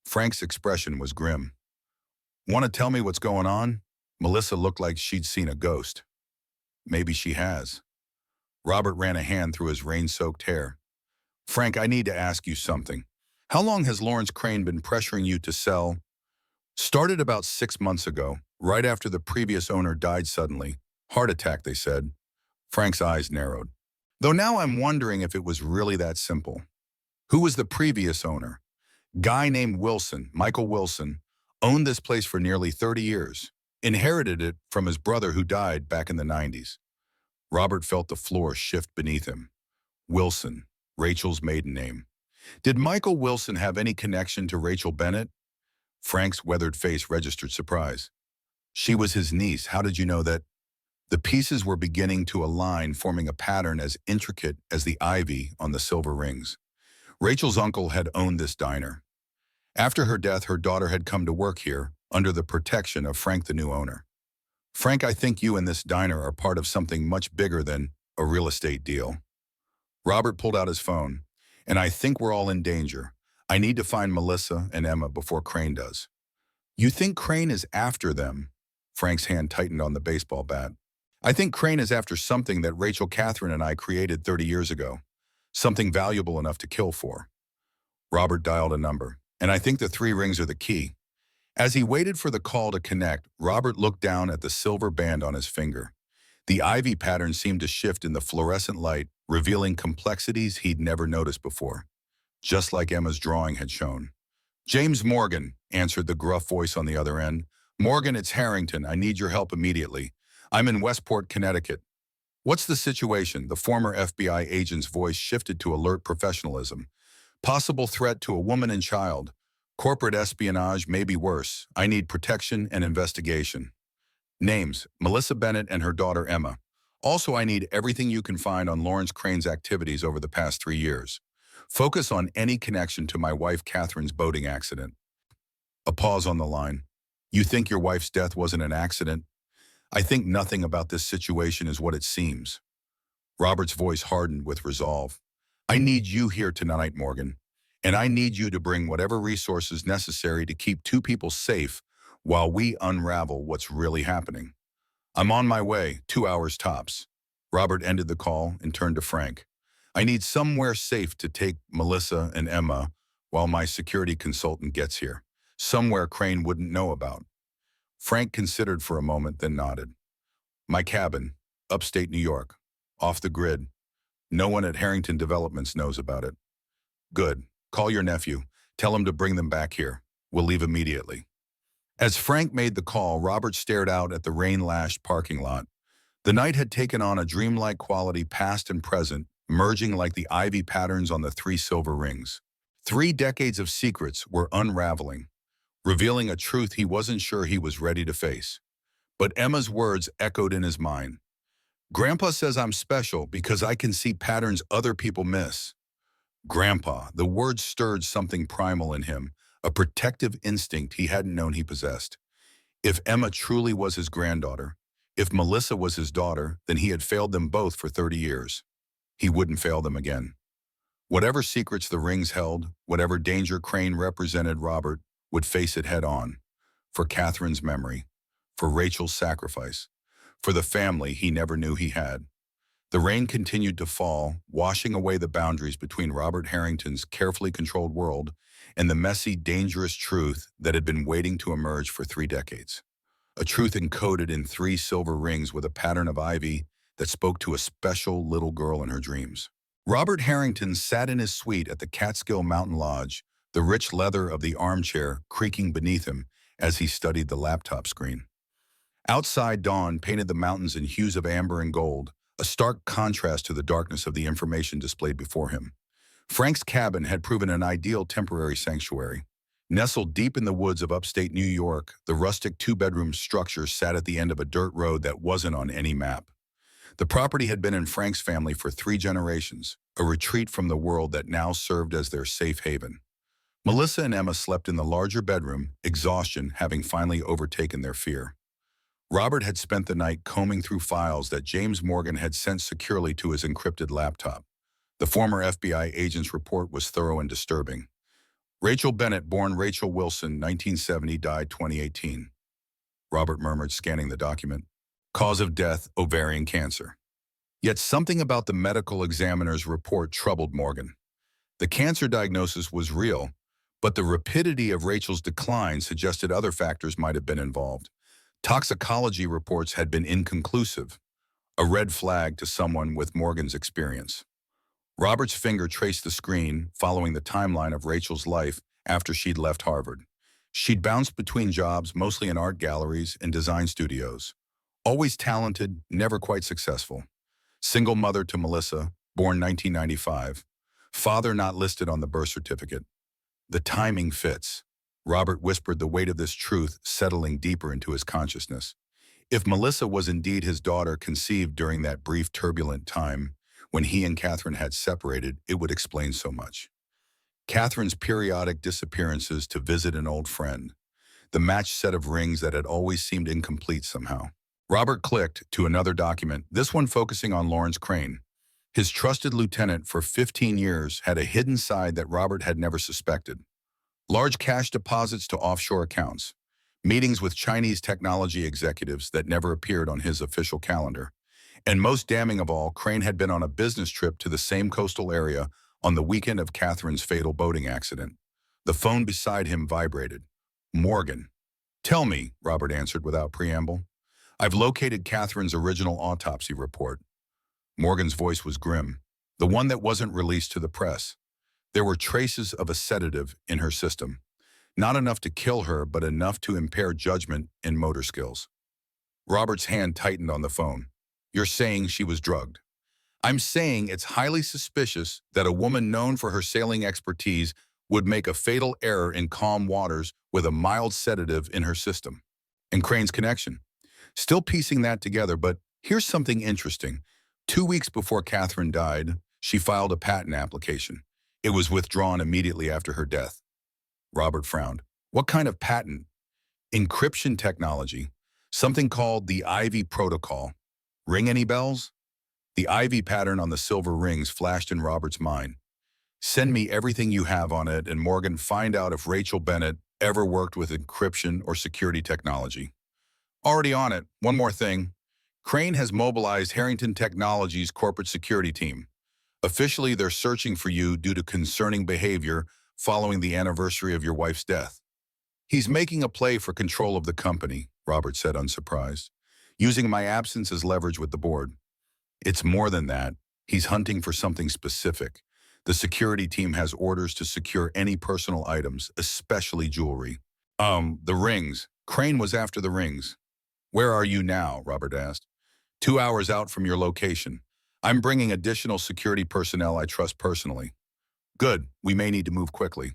Frank's expression was grim. "Want to tell me what's going on?" Melissa looked like she'd seen a ghost. "Maybe she has." Robert ran a hand through his rain-soaked hair. "Frank, I need to ask you something. How long has Lawrence Crane been pressuring you to sell?" "Started about 6 months ago, right after the previous owner died suddenly. Heart attack, they said." Frank's eyes narrowed. "Though now I'm wondering if it was really that simple." "Who was the previous owner?" "Guy named Wilson, Michael Wilson, owned this place for nearly 30 years. Inherited it from his brother who died back in the 90s. Robert felt the floor shift beneath him. Wilson, Rachel's maiden name. Did Michael Wilson have any connection to Rachel Bennett? Frank's weathered face registered surprise. She was his niece. How did you know that? The pieces were beginning to align, forming a pattern as intricate as the ivy on the silver rings. Rachel's uncle had owned this diner. After her death, her daughter had come to work here, under the protection of Frank, the new owner. Frank, I think you and this diner are part of something much bigger than a real estate deal. Robert pulled out his phone. And I think we're all in danger. I need to find Melissa and Emma before Crane does. You think Crane is after them? Frank's hand tightened on the baseball bat. I think Crane is after something that Rachel, Catherine, and I created 30 years ago. Something valuable enough to kill for. Robert dialed a number, and I think the three rings are the key. As he waited for the call to connect, Robert looked down at the silver band on his finger. The ivy pattern seemed to shift in the fluorescent light, revealing complexities he'd never noticed before, just like Emma's drawing had shown. James Morgan, answered the gruff voice on the other end. Morgan, it's Harrington. I need your help immediately. I'm in Westport, Connecticut. What's the situation? The former FBI agent's voice shifted to alert professionalism. Possible threat to a woman and child. Corporate espionage may be worse. I need protection and investigation. Names, Melissa Bennett and her daughter Emma. Also, I need everything you can find on Lawrence Crane's activities over the past 3 years. Focus on any connection to my wife Catherine's boating accident. A pause on the line. You think your wife's death wasn't an accident? I think nothing about this situation is what it seems. Robert's voice hardened with resolve. I need you here tonight, Morgan. And I need you to bring whatever resources necessary to keep two people safe while we unravel what's really happening. I'm on my way, 2 hours tops. Robert ended the call and turned to Frank. I need somewhere safe to take Melissa and Emma while my security consultant gets here. Somewhere Crane wouldn't know about. Frank considered for a moment, then nodded. My cabin, upstate New York, off the grid. No one at Harrington Developments knows about it. Good. Call your nephew. Tell him to bring them back here. We'll leave immediately. As Frank made the call, Robert stared out at the rain-lashed parking lot. The night had taken on a dreamlike quality, past and present, merging like the ivy patterns on the 3 silver rings. 3 decades of secrets were unraveling, revealing a truth he wasn't sure he was ready to face. But Emma's words echoed in his mind. Grandpa says I'm special because I can see patterns other people miss. Grandpa, the words stirred something primal in him, a protective instinct he hadn't known he possessed. If Emma truly was his granddaughter, if Melissa was his daughter, then he had failed them both for 30 years. He wouldn't fail them again. Whatever secrets the rings held, whatever danger Crane represented, Robert would face it head on. For Catherine's memory, for Rachel's sacrifice, for the family he never knew he had. The rain continued to fall, washing away the boundaries between Robert Harrington's carefully controlled world and the messy, dangerous truth that had been waiting to emerge for 3 decades. A truth encoded in 3 silver rings with a pattern of ivy that spoke to a special little girl in her dreams. Robert Harrington sat in his suite at the Catskill Mountain Lodge, the rich leather of the armchair creaking beneath him as he studied the laptop screen. Outside, dawn painted the mountains in hues of amber and gold, a stark contrast to the darkness of the information displayed before him. Frank's cabin had proven an ideal temporary sanctuary. Nestled deep in the woods of upstate New York, the rustic 2-bedroom structure sat at the end of a dirt road that wasn't on any map. The property had been in Frank's family for 3 generations, a retreat from the world that now served as their safe haven. Melissa and Emma slept in the larger bedroom, exhaustion having finally overtaken their fear. Robert had spent the night combing through files that James Morgan had sent securely to his encrypted laptop. The former FBI agent's report was thorough and disturbing. Rachel Bennett, born Rachel Wilson, 1970, died 2018. Robert murmured, scanning the document. Cause of death, ovarian cancer. Yet something about the medical examiner's report troubled Morgan. The cancer diagnosis was real, but the rapidity of Rachel's decline suggested other factors might have been involved. Toxicology reports had been inconclusive, a red flag to someone with Morgan's experience. Robert's finger traced the screen, following the timeline of Rachel's life after she'd left Harvard. She'd bounced between jobs, mostly in art galleries and design studios. Always talented, never quite successful. Single mother to Melissa, born 1995. Father not listed on the birth certificate. The timing fits. Robert whispered, the weight of this truth settling deeper into his consciousness. If Melissa was indeed his daughter, conceived during that brief turbulent time when he and Catherine had separated, it would explain so much. Catherine's periodic disappearances to visit an old friend. The matched set of rings that had always seemed incomplete somehow. Robert clicked to another document, this one focusing on Lawrence Crane. His trusted lieutenant for 15 years had a hidden side that Robert had never suspected. Large cash deposits to offshore accounts, meetings with Chinese technology executives that never appeared on his official calendar. And most damning of all, Crane had been on a business trip to the same coastal area on the weekend of Catherine's fatal boating accident. The phone beside him vibrated. Morgan. Tell me, Robert answered without preamble. I've located Catherine's original autopsy report. Morgan's voice was grim, the one that wasn't released to the press. There were traces of a sedative in her system. Not enough to kill her, but enough to impair judgment and motor skills. Robert's hand tightened on the phone. You're saying she was drugged. I'm saying it's highly suspicious that a woman known for her sailing expertise would make a fatal error in calm waters with a mild sedative in her system. And Crane's connection. Still piecing that together, but here's something interesting. 2 weeks before Catherine died, she filed a patent application. It was withdrawn immediately after her death. Robert frowned. What kind of patent? Encryption technology. Something called the Ivy Protocol. Ring any bells? The Ivy pattern on the silver rings flashed in Robert's mind. Send me everything you have on it, and Morgan, find out if Rachel Bennett ever worked with encryption or security technology. Already on it. One more thing. Crane has mobilized Harrington Technologies' corporate security team. Officially, they're searching for you due to concerning behavior following the anniversary of your wife's death. He's making a play for control of the company, Robert said, unsurprised, using my absence as leverage with the board. It's more than that. He's hunting for something specific. The security team has orders to secure any personal items, especially jewelry. The rings. Crane was after the rings. Where are you now? Robert asked. 2 hours out from your location. I'm bringing additional security personnel I trust personally. Good, we may need to move quickly.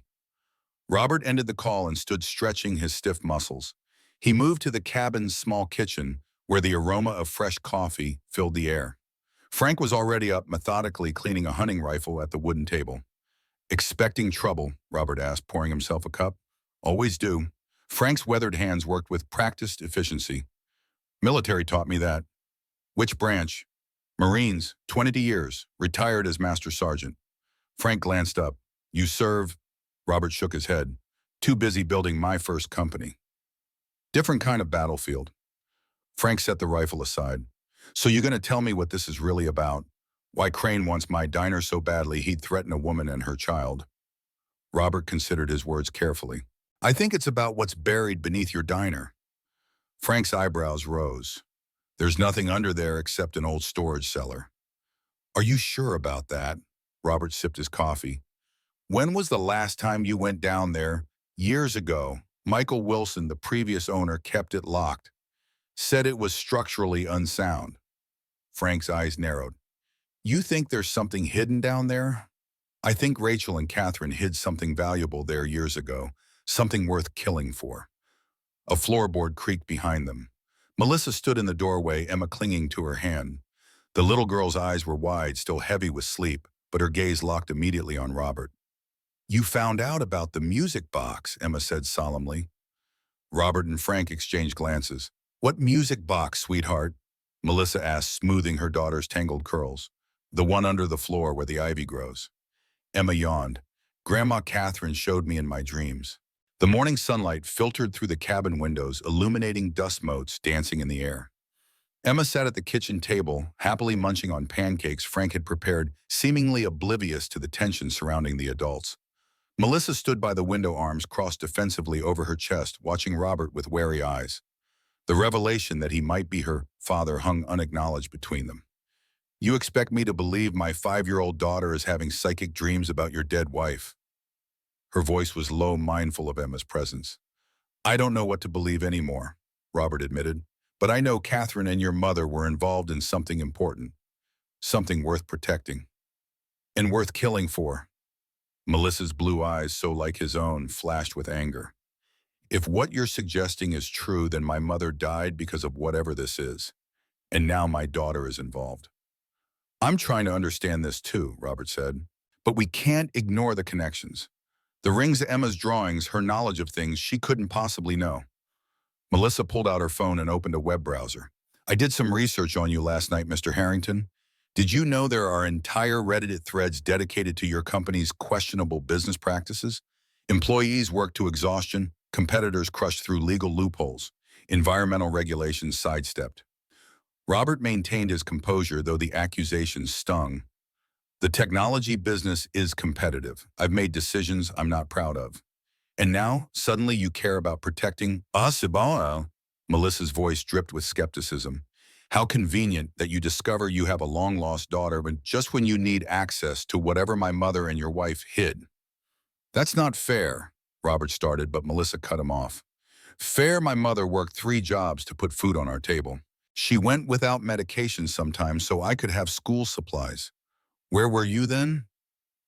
Robert ended the call and stood stretching his stiff muscles. He moved to the cabin's small kitchen, where the aroma of fresh coffee filled the air. Frank was already up, methodically cleaning a hunting rifle at the wooden table. Expecting trouble, Robert asked, pouring himself a cup. Always do. Frank's weathered hands worked with practiced efficiency. Military taught me that. Which branch? Marines, 20 years, retired as Master Sergeant. Frank glanced up. You serve? Robert shook his head. Too busy building my first company. Different kind of battlefield. Frank set the rifle aside. So you're going to tell me what this is really about? Why Crane wants my diner so badly he'd threaten a woman and her child? Robert considered his words carefully. I think it's about what's buried beneath your diner. Frank's eyebrows rose. There's nothing under there except an old storage cellar. Are you sure about that? Robert sipped his coffee. When was the last time you went down there? Years ago. Michael Wilson, the previous owner, kept it locked. Said it was structurally unsound. Frank's eyes narrowed. You think there's something hidden down there? I think Rachel and Catherine hid something valuable there years ago, something worth killing for. A floorboard creaked behind them. Melissa stood in the doorway, Emma clinging to her hand. The little girl's eyes were wide, still heavy with sleep, but her gaze locked immediately on Robert. You found out about the music box, Emma said solemnly. Robert and Frank exchanged glances. What music box, sweetheart? Melissa asked, smoothing her daughter's tangled curls. The one under the floor where the ivy grows. Emma yawned. Grandma Catherine showed me in my dreams. The morning sunlight filtered through the cabin windows, illuminating dust motes dancing in the air. Emma sat at the kitchen table, happily munching on pancakes Frank had prepared, seemingly oblivious to the tension surrounding the adults. Melissa stood by the window, arms crossed defensively over her chest, watching Robert with wary eyes. The revelation that he might be her father hung unacknowledged between them. You expect me to believe my 5-year-old daughter is having psychic dreams about your dead wife? Her voice was low, mindful of Emma's presence. I don't know what to believe anymore, Robert admitted, but I know Catherine and your mother were involved in something important, something worth protecting, and worth killing for. Melissa's blue eyes, so like his own, flashed with anger. If what you're suggesting is true, then my mother died because of whatever this is, and now my daughter is involved. I'm trying to understand this too, Robert said, but we can't ignore the connections. The rings of Emma's drawings, her knowledge of things she couldn't possibly know. Melissa pulled out her phone and opened a web browser. I did some research on you last night, Mr. Harrington. Did you know there are entire Reddit threads dedicated to your company's questionable business practices? Employees work to exhaustion, competitors crushed through legal loopholes, environmental regulations sidestepped. Robert maintained his composure, though the accusations stung. The technology business is competitive. I've made decisions I'm not proud of. And now, suddenly you care about protecting us? Melissa's voice dripped with skepticism. How convenient that you discover you have a long-lost daughter but just when you need access to whatever my mother and your wife hid. That's not fair, Robert started, but Melissa cut him off. Fair, my mother worked 3 jobs to put food on our table. She went without medication sometimes so I could have school supplies. Where were you then?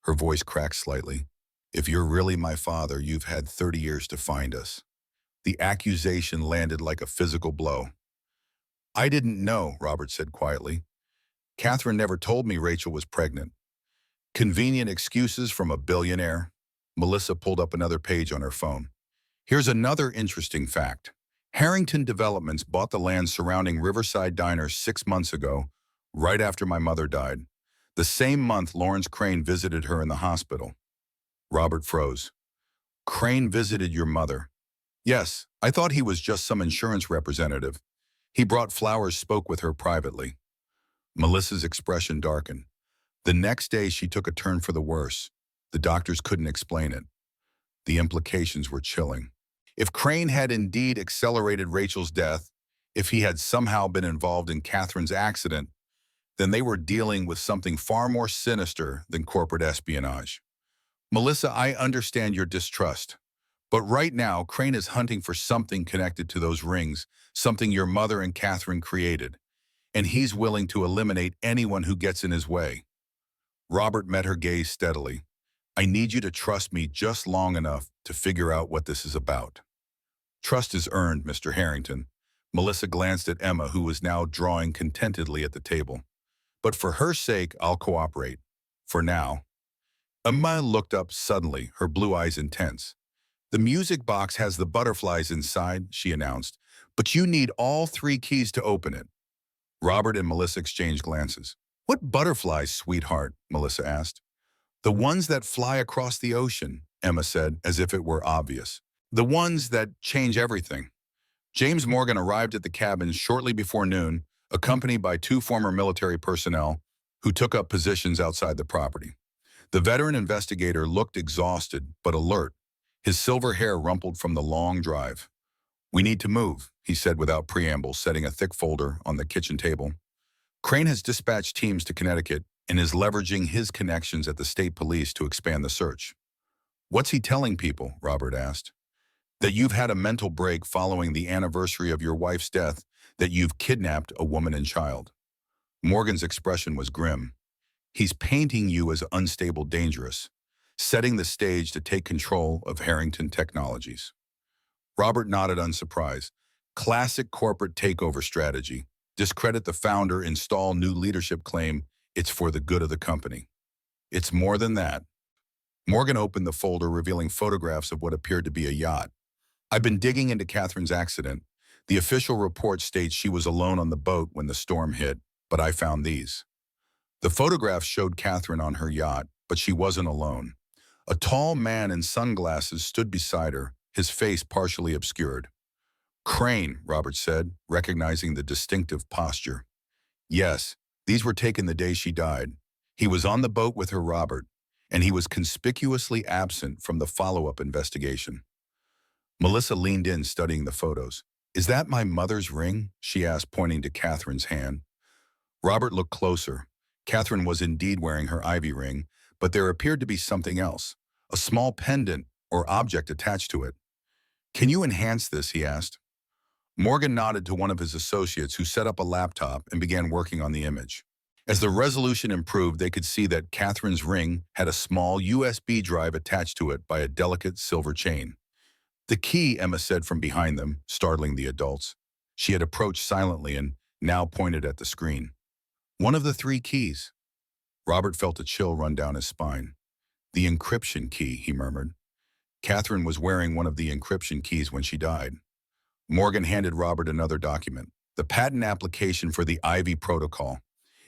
Her voice cracked slightly. If you're really my father, you've had 30 years to find us. The accusation landed like a physical blow. I didn't know, Robert said quietly. Catherine never told me Rachel was pregnant. Convenient excuses from a billionaire. Melissa pulled up another page on her phone. Here's another interesting fact. Harrington Developments bought the land surrounding Riverside Diner 6 months ago, right after my mother died. The same month Lawrence Crane visited her in the hospital. Robert froze. Crane visited your mother? Yes, I thought he was just some insurance representative. He brought flowers, spoke with her privately. Melissa's expression darkened. The next day she took a turn for the worse. The doctors couldn't explain it. The implications were chilling. If Crane had indeed accelerated Rachel's death, if he had somehow been involved in Catherine's accident, then they were dealing with something far more sinister than corporate espionage. Melissa, I understand your distrust. But right now, Crane is hunting for something connected to those rings, something your mother and Catherine created. And he's willing to eliminate anyone who gets in his way. Robert met her gaze steadily. I need you to trust me just long enough to figure out what this is about. Trust is earned, Mr. Harrington. Melissa glanced at Emma, who was now drawing contentedly at the table. But for her sake, I'll cooperate. For now. Emma looked up suddenly, her blue eyes intense. The music box has the butterflies inside, she announced, but you need all 3 keys to open it. Robert and Melissa exchanged glances. What butterflies, sweetheart? Melissa asked. The ones that fly across the ocean, Emma said, as if it were obvious. The ones that change everything. James Morgan arrived at the cabin shortly before noon, accompanied by 2 former military personnel who took up positions outside the property. The veteran investigator looked exhausted but alert, his silver hair rumpled from the long drive. We need to move, he said without preamble, setting a thick folder on the kitchen table. Crane has dispatched teams to Connecticut and is leveraging his connections at the state police to expand the search. What's he telling people? Robert asked. That you've had a mental break following the anniversary of your wife's death, that you've kidnapped a woman and child. Morgan's expression was grim. He's painting you as unstable, dangerous, setting the stage to take control of Harrington Technologies. Robert nodded unsurprised. Classic corporate takeover strategy. Discredit the founder, install new leadership, claim it's for the good of the company. It's more than that. Morgan opened the folder, revealing photographs of what appeared to be a yacht. I've been digging into Catherine's accident. The official report states she was alone on the boat when the storm hit, but I found these. The photographs showed Catherine on her yacht, but she wasn't alone. A tall man in sunglasses stood beside her, his face partially obscured. Crane, Robert said, recognizing the distinctive posture. Yes, these were taken the day she died. He was on the boat with her, Robert, and he was conspicuously absent from the follow-up investigation. Melissa leaned in, studying the photos. Is that my mother's ring? She asked, pointing to Catherine's hand. Robert looked closer. Catherine was indeed wearing her ivy ring, but there appeared to be something else, a small pendant or object attached to it. Can you enhance this? He asked. Morgan nodded to one of his associates, who set up a laptop and began working on the image. As the resolution improved, they could see that Catherine's ring had a small USB drive attached to it by a delicate silver chain. The key, Emma said from behind them, startling the adults. She had approached silently and now pointed at the screen. One of the 3 keys. Robert felt a chill run down his spine. The encryption key, he murmured. Catherine was wearing one of the encryption keys when she died. Morgan handed Robert another document, the patent application for the Ivy protocol.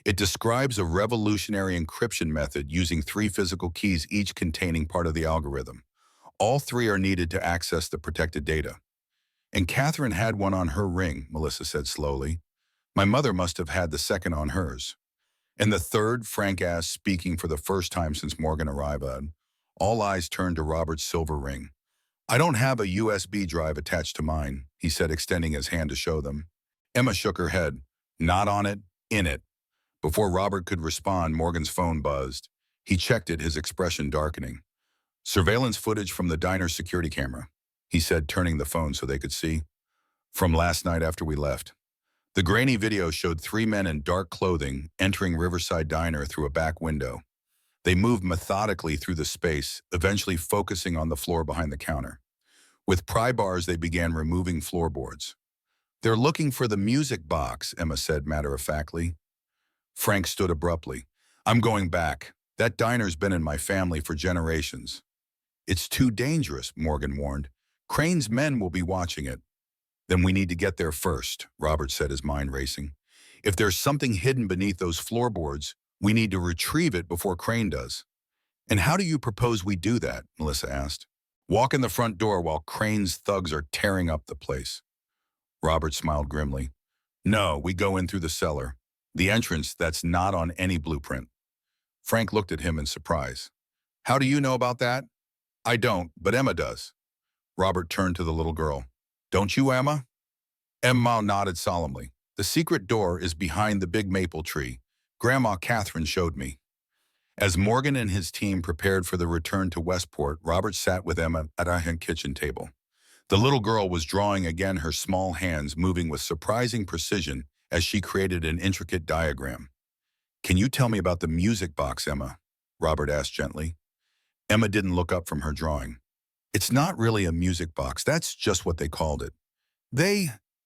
It describes a revolutionary encryption method using three physical keys, each containing part of the algorithm. All three are needed to access the protected data. And Catherine had one on her ring, Melissa said slowly. My mother must have had the second on hers. And the third, Frank asked, speaking for the first time since Morgan arrived. All eyes turned to Robert's silver ring. I don't have a USB drive attached to mine, he said, extending his hand to show them. Emma shook her head. Not on it, in it. Before Robert could respond, Morgan's phone buzzed. He checked it, his expression darkening. Surveillance footage from the diner's security camera, he said, turning the phone so they could see. From last night after we left. The grainy video showed three men in dark clothing entering Riverside Diner through a back window. They moved methodically through the space, eventually focusing on the floor behind the counter. With pry bars, they began removing floorboards. They're looking for the music box, Emma said matter-of-factly. Frank stood abruptly. I'm going back. That diner's been in my family for generations. It's too dangerous, Morgan warned. Crane's men will be watching it. Then we need to get there first, Robert said, his mind racing. If there's something hidden beneath those floorboards, we need to retrieve it before Crane does. And how do you propose we do that? Melissa asked. Walk in the front door while Crane's thugs are tearing up the place. Robert smiled grimly. No, we go in through the cellar. The entrance that's not on any blueprint. Frank looked at him in surprise. How do you know about that? I don't, but Emma does. Robert turned to the little girl. Don't you, Emma? Emma nodded solemnly. The secret door is behind the big maple tree. Grandma Catherine showed me. As Morgan and his team prepared for the return to Westport, Robert sat with Emma at a kitchen table. The little girl was drawing again, her small hands moving with surprising precision as she created an intricate diagram. Can you tell me about the music box, Emma? Robert asked gently. Emma didn't look up from her drawing. It's not really a music box, that's just what they called it.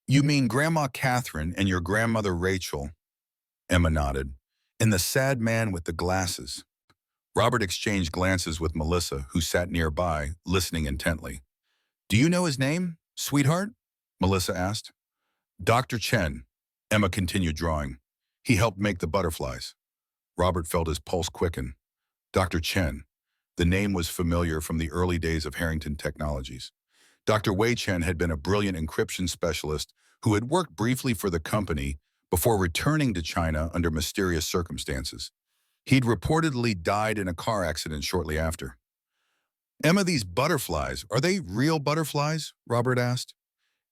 You mean Grandma Catherine and your grandmother Rachel? Emma nodded. And the sad man with the glasses. Robert exchanged glances with Melissa, who sat nearby, listening intently. Do you know his name, sweetheart? Melissa asked. Dr. Chen, Emma continued drawing. He helped make the butterflies. Robert felt his pulse quicken. Dr. Chen. The name was familiar from the early days of Harrington Technologies. Dr. Wei Chen had been a brilliant encryption specialist who had worked briefly for the company before returning to China under mysterious circumstances. He'd reportedly died in a car accident shortly after. Emma, these butterflies, are they real butterflies? Robert asked.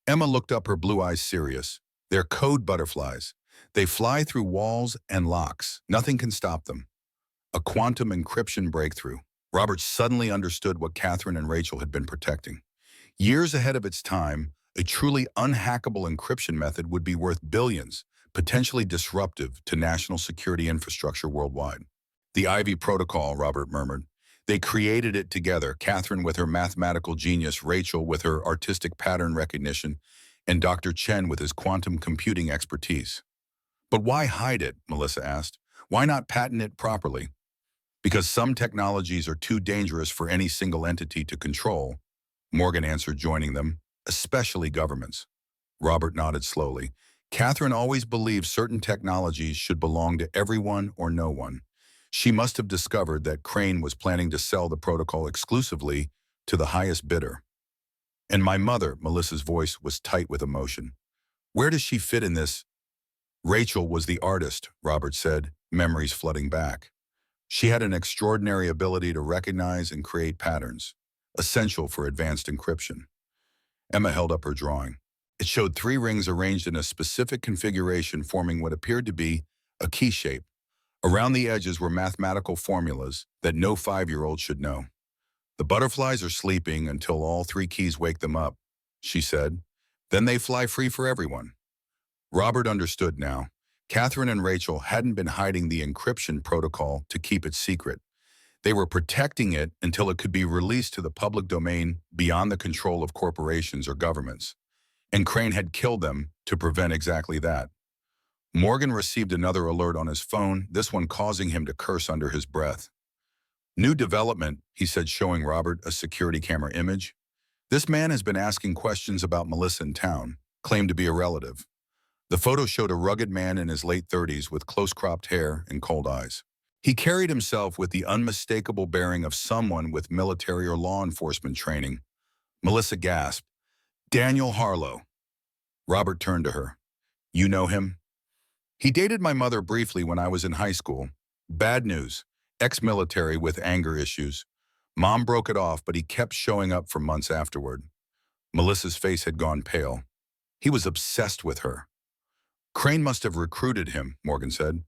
Emma looked up, her blue eyes serious. They're code butterflies. They fly through walls and locks. Nothing can stop them. A quantum encryption breakthrough. Robert suddenly understood what Catherine and Rachel had been protecting. Years ahead of its time, a truly unhackable encryption method would be worth billions, potentially disruptive to national security infrastructure worldwide. The Ivy Protocol, Robert murmured. They created it together, Catherine with her mathematical genius, Rachel with her artistic pattern recognition, and Dr. Chen with his quantum computing expertise. But why hide it? Melissa asked. Why not patent it properly? Because some technologies are too dangerous for any single entity to control, Morgan answered, joining them, especially governments. Robert nodded slowly. Catherine always believed certain technologies should belong to everyone or no one. She must have discovered that Crane was planning to sell the protocol exclusively to the highest bidder. And my mother, Melissa's voice was tight with emotion. Where does she fit in this? Rachel was the artist, Robert said, memories flooding back. She had an extraordinary ability to recognize and create patterns, essential for advanced encryption. Emma held up her drawing. It showed three rings arranged in a specific configuration, forming what appeared to be a key shape. Around the edges were mathematical formulas that no 5-year-old should know. The butterflies are sleeping until all three keys wake them up, she said. Then they fly free for everyone. Robert understood now. Catherine and Rachel hadn't been hiding the encryption protocol to keep it secret. They were protecting it until it could be released to the public domain beyond the control of corporations or governments. And Crane had killed them to prevent exactly that. Morgan received another alert on his phone, this one causing him to curse under his breath. New development, he said, showing Robert a security camera image. This man has been asking questions about Melissa in town, claimed to be a relative. The photo showed a rugged man in his late 30s with close-cropped hair and cold eyes. He carried himself with the unmistakable bearing of someone with military or law enforcement training. Melissa gasped, "Daniel Harlow." Robert turned to her. "You know him?" "He dated my mother briefly when I was in high school. Bad news. Ex-military with anger issues. Mom broke it off, but he kept showing up for months afterward." Melissa's face had gone pale. "He was obsessed with her." "Crane must have recruited him," Morgan said.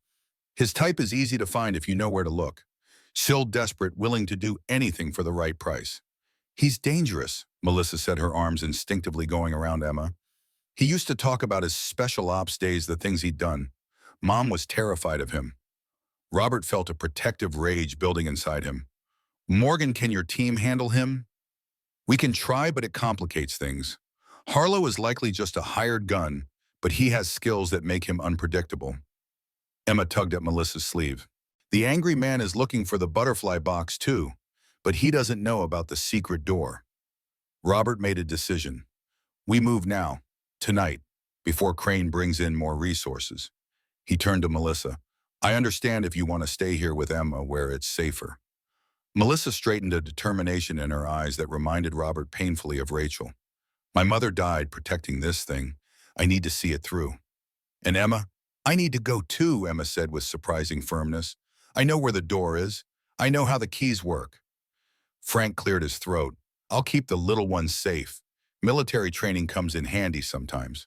"His type is easy to find if you know where to look. Still desperate, willing to do anything for the right price." "He's dangerous," Melissa said, her arms instinctively going around Emma. "He used to talk about his special ops days, the things he'd done. Mom was terrified of him." Robert felt a protective rage building inside him. "Morgan, can your team handle him?" "We can try, but it complicates things. Harlow is likely just a hired gun, but he has skills that make him unpredictable." Emma tugged at Melissa's sleeve. "The angry man is looking for the butterfly box too, but he doesn't know about the secret door." Robert made a decision. "We move now, tonight, before Crane brings in more resources." He turned to Melissa. "I understand if you want to stay here with Emma where it's safer." Melissa straightened, a determination in her eyes that reminded Robert painfully of Rachel. "My mother died protecting this thing. I need to see it through." "And Emma?" "I need to go too," Emma said with surprising firmness. "I know where the door is. I know how the keys work." Frank cleared his throat. "I'll keep the little ones safe. Military training comes in handy sometimes."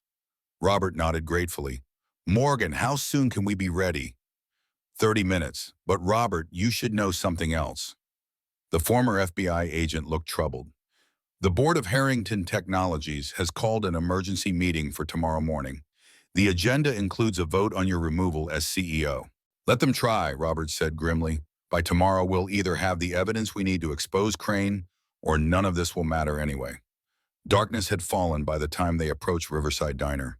Robert nodded gratefully. "Morgan, how soon can we be ready?" 30 minutes. But Robert, you should know something else." The former FBI agent looked troubled. "The board of Harrington Technologies has called an emergency meeting for tomorrow morning. The agenda includes a vote on your removal as CEO." "Let them try," Robert said grimly. "By tomorrow, we'll either have the evidence we need to expose Crane, or none of this will matter anyway." Darkness had fallen by the time they approached Riverside Diner.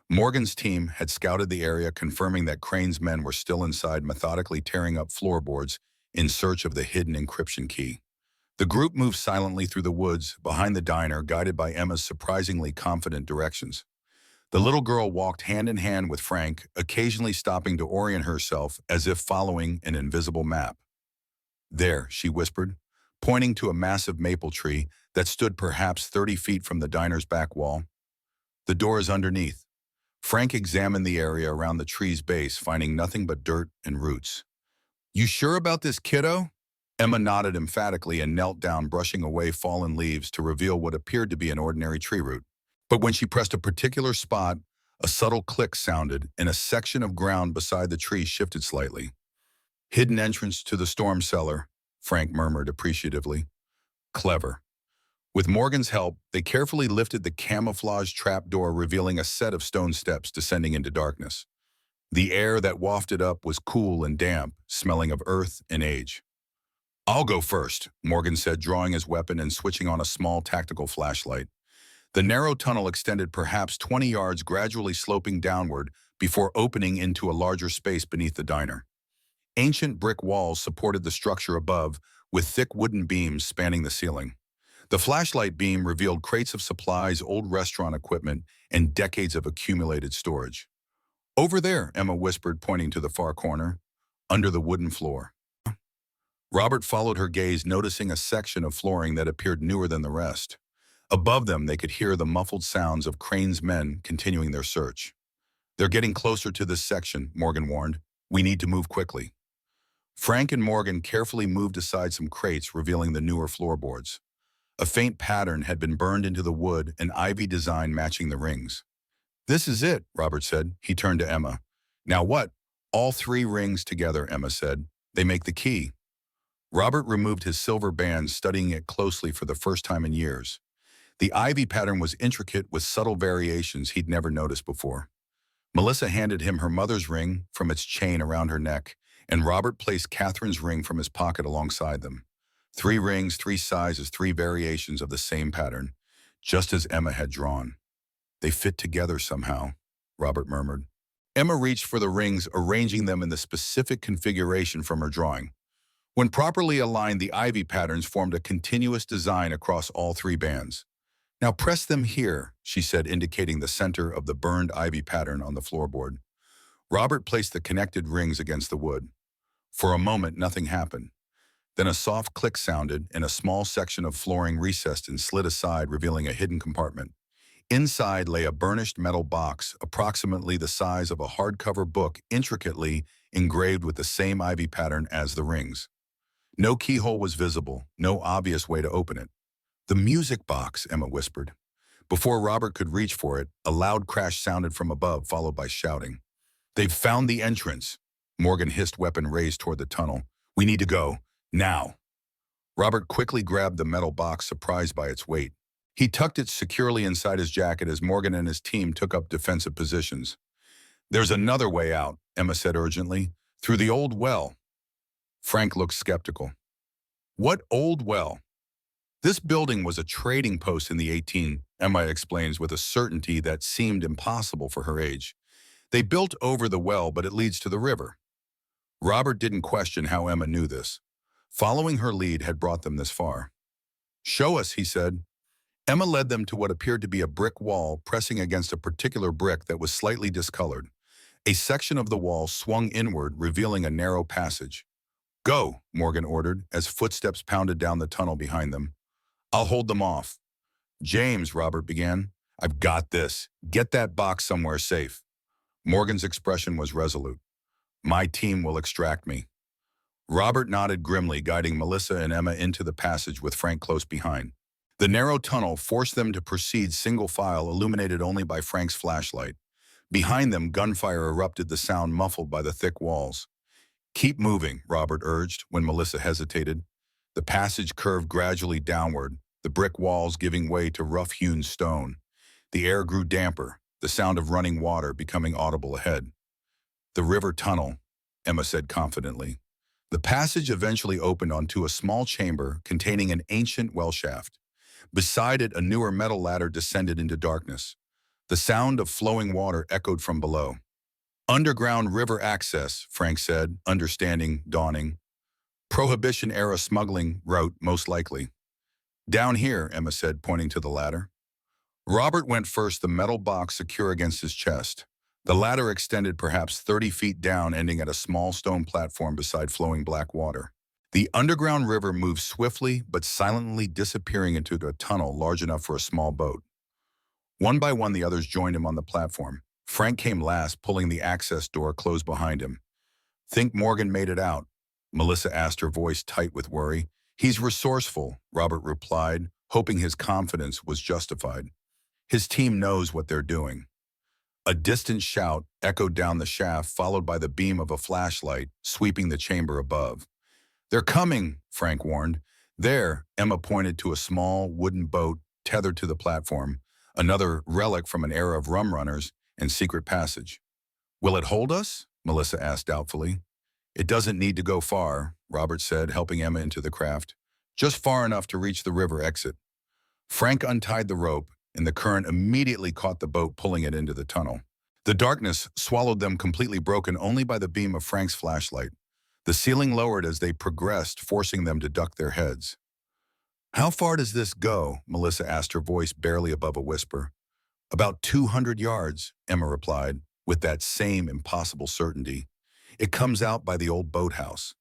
Morgan's team had scouted the area, confirming that Crane's men were still inside, methodically tearing up floorboards in search of the hidden encryption key. The group moved silently through the woods behind the diner, guided by Emma's surprisingly confident directions. The little girl walked hand in hand with Frank, occasionally stopping to orient herself as if following an invisible map. "There," she whispered, pointing to a massive maple tree that stood perhaps 30 feet from the diner's back wall. "The door is underneath." Frank examined the area around the tree's base, finding nothing but dirt and roots. "You sure about this, kiddo?" Emma nodded emphatically and knelt down, brushing away fallen leaves to reveal what appeared to be an ordinary tree root. But when she pressed a particular spot, a subtle click sounded, and a section of ground beside the tree shifted slightly. "Hidden entrance to the storm cellar," Frank murmured appreciatively. "Clever." With Morgan's help, they carefully lifted the camouflage trapdoor, revealing a set of stone steps descending into darkness. The air that wafted up was cool and damp, smelling of earth and age. "I'll go first," Morgan said, drawing his weapon and switching on a small tactical flashlight. The narrow tunnel extended perhaps 20 yards, gradually sloping downward before opening into a larger space beneath the diner. Ancient brick walls supported the structure above, with thick wooden beams spanning the ceiling. The flashlight beam revealed crates of supplies, old restaurant equipment, and decades of accumulated storage. "Over there," Emma whispered, pointing to the far corner, under the wooden floor. Robert followed her gaze, noticing a section of flooring that appeared newer than the rest. Above them, they could hear the muffled sounds of Crane's men continuing their search. "They're getting closer to this section," Morgan warned. "We need to move quickly." Frank and Morgan carefully moved aside some crates, revealing the newer floorboards. A faint pattern had been burned into the wood, an ivy design matching the rings. "This is it," Robert said. He turned to Emma. "Now what?" "All 3 rings together," Emma said. "They make the key." Robert removed his silver band, studying it closely for the first time in years. The ivy pattern was intricate, with subtle variations he'd never noticed before. Melissa handed him her mother's ring from its chain around her neck, and Robert placed Catherine's ring from his pocket alongside them. 3 rings, 3 sizes, 3 variations of the same pattern, just as Emma had drawn. "They fit together somehow," Robert murmured. Emma reached for the rings, arranging them in the specific configuration from her drawing. When properly aligned, the ivy patterns formed a continuous design across all 3 bands. Now press them here, she said, indicating the center of the burned ivy pattern on the floorboard. Robert placed the connected rings against the wood. For a moment, nothing happened. Then a soft click sounded, and a small section of flooring recessed and slid aside, revealing a hidden compartment. Inside lay a burnished metal box, approximately the size of a hardcover book, intricately engraved with the same ivy pattern as the rings. No keyhole was visible, no obvious way to open it. "The music box," Emma whispered. Before Robert could reach for it, a loud crash sounded from above, followed by shouting. "They've found the entrance," Morgan hissed, weapon raised toward the tunnel. "We need to go. Now." Robert quickly grabbed the metal box, surprised by its weight. He tucked it securely inside his jacket as Morgan and his team took up defensive positions. "There's another way out," Emma said urgently. "Through the old well." Frank looked skeptical. "What old well?" "This building was a trading post in the 18, Emma explains with a certainty that seemed impossible for her age. "They built over the well, but it leads to the river." Robert didn't question how Emma knew this. Following her lead had brought them this far. "Show us," he said. Emma led them to what appeared to be a brick wall pressing against a particular brick that was slightly discolored. A section of the wall swung inward, revealing a narrow passage. "Go," Morgan ordered, as footsteps pounded down the tunnel behind them. "I'll hold them off." "James," Robert began. "I've got this. Get that box somewhere safe." Morgan's expression was resolute. "My team will extract me." Robert nodded grimly, guiding Melissa and Emma into the passage with Frank close behind. The narrow tunnel forced them to proceed single file, illuminated only by Frank's flashlight. Behind them, gunfire erupted, the sound muffled by the thick walls. "Keep moving," Robert urged when Melissa hesitated. The passage curved gradually downward, the brick walls giving way to rough-hewn stone. The air grew damper, the sound of running water becoming audible ahead. "The river tunnel," Emma said confidently. The passage eventually opened onto a small chamber containing an ancient well shaft. Beside it, a newer metal ladder descended into darkness. The sound of flowing water echoed from below. "Underground river access," Frank said, understanding dawning. "Prohibition-era smuggling route, most likely." "Down here," Emma said, pointing to the ladder. Robert went first, the metal box secure against his chest. The ladder extended perhaps 30 feet down, ending at a small stone platform beside flowing black water. The underground river moved swiftly but silently, disappearing into a tunnel large enough for a small boat. One by one, the others joined him on the platform. Frank came last, pulling the access door closed behind him. "Think Morgan made it out?" Melissa asked, her voice tight with worry. "He's resourceful," Robert replied, hoping his confidence was justified. "His team knows what they're doing." A distant shout echoed down the shaft, followed by the beam of a flashlight sweeping the chamber above. "They're coming," Frank warned. "There," Emma pointed to a small wooden boat tethered to the platform, another relic from an era of rum runners and secret passage. "Will it hold us?" Melissa asked doubtfully. "It doesn't need to go far," Robert said, helping Emma into the craft. "Just far enough to reach the river exit." Frank untied the rope, and the current immediately caught the boat, pulling it into the tunnel. The darkness swallowed them completely, broken only by the beam of Frank's flashlight. The ceiling lowered as they progressed, forcing them to duck their heads. "How far does this go?" Melissa asked, her voice barely above a whisper. "About 200 yards, Emma replied, with that same impossible certainty. "It comes out by the old boathouse."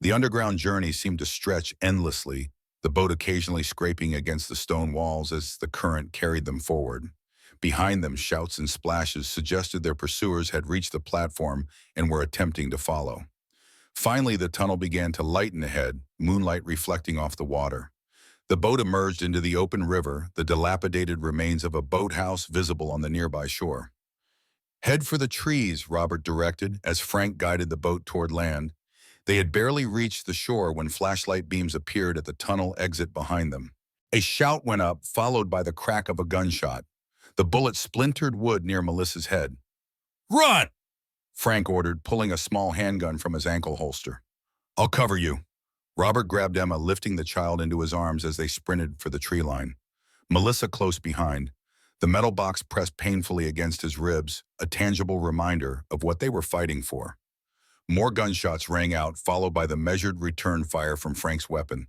The underground journey seemed to stretch endlessly, the boat occasionally scraping against the stone walls as the current carried them forward. Behind them, shouts and splashes suggested their pursuers had reached the platform and were attempting to follow. Finally, the tunnel began to lighten ahead, moonlight reflecting off the water. The boat emerged into the open river, the dilapidated remains of a boathouse visible on the nearby shore. "Head for the trees," Robert directed as Frank guided the boat toward land. They had barely reached the shore when flashlight beams appeared at the tunnel exit behind them. A shout went up, followed by the crack of a gunshot. The bullet splintered wood near Melissa's head. "Run!" Frank ordered, pulling a small handgun from his ankle holster. "I'll cover you." Robert grabbed Emma, lifting the child into his arms as they sprinted for the tree line. Melissa close behind. The metal box pressed painfully against his ribs, a tangible reminder of what they were fighting for. More gunshots rang out, followed by the measured return fire from Frank's weapon.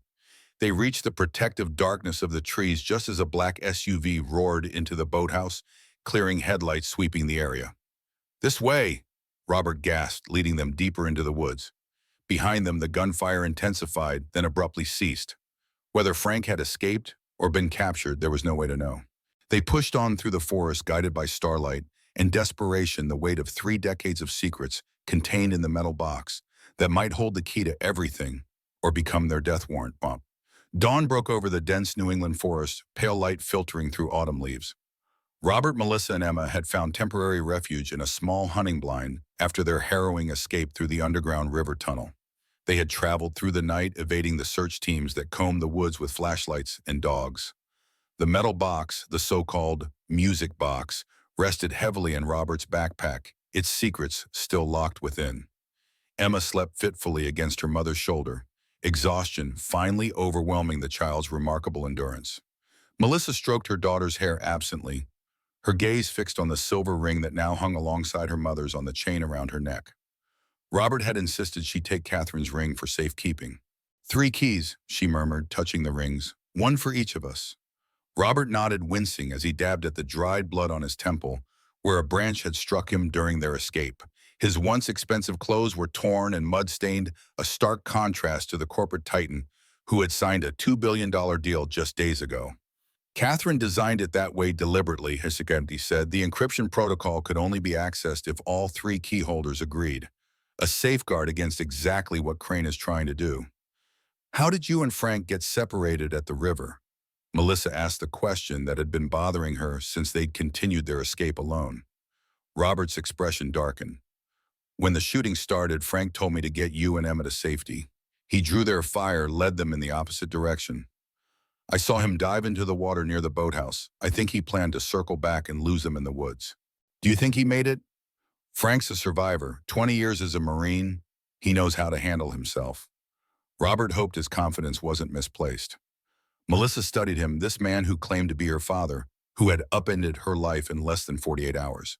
They reached the protective darkness of the trees just as a black SUV roared into the boathouse, clearing headlights sweeping the area. "This way!" Robert gasped, leading them deeper into the woods. Behind them, the gunfire intensified, then abruptly ceased. Whether Frank had escaped or been captured, there was no way to know. They pushed on through the forest, guided by starlight and desperation, the weight of 3 decades of secrets contained in the metal box that might hold the key to everything or become their death warrant. Bump. Dawn broke over the dense New England forest, pale light filtering through autumn leaves. Robert, Melissa, and Emma had found temporary refuge in a small hunting blind after their harrowing escape through the underground river tunnel. They had traveled through the night, evading the search teams that combed the woods with flashlights and dogs. The metal box, the so-called music box, rested heavily in Robert's backpack, its secrets still locked within. Emma slept fitfully against her mother's shoulder, exhaustion finally overwhelming the child's remarkable endurance. Melissa stroked her daughter's hair absently, her gaze fixed on the silver ring that now hung alongside her mother's on the chain around her neck. Robert had insisted she take Catherine's ring for safekeeping. "3 keys," she murmured, touching the rings. "One for each of us." Robert nodded, wincing as he dabbed at the dried blood on his temple, where a branch had struck him during their escape. His once expensive clothes were torn and mud-stained, a stark contrast to the corporate titan who had signed a $2 billion deal just days ago. "Catherine designed it that way deliberately," Hisagenti said. "The encryption protocol could only be accessed if all 3 key holders agreed. A safeguard against exactly what Crane is trying to do." "How did you and Frank get separated at the river?" Melissa asked the question that had been bothering her since they'd continued their escape alone. Robert's expression darkened. "When the shooting started, Frank told me to get you and Emma to safety. He drew their fire, led them in the opposite direction. I saw him dive into the water near the boathouse. I think he planned to circle back and lose them in the woods." "Do you think he made it?" "Frank's a survivor. 20 years as a Marine. He knows how to handle himself." Robert hoped his confidence wasn't misplaced. Melissa studied him, this man who claimed to be her father, who had upended her life in less than 48 hours.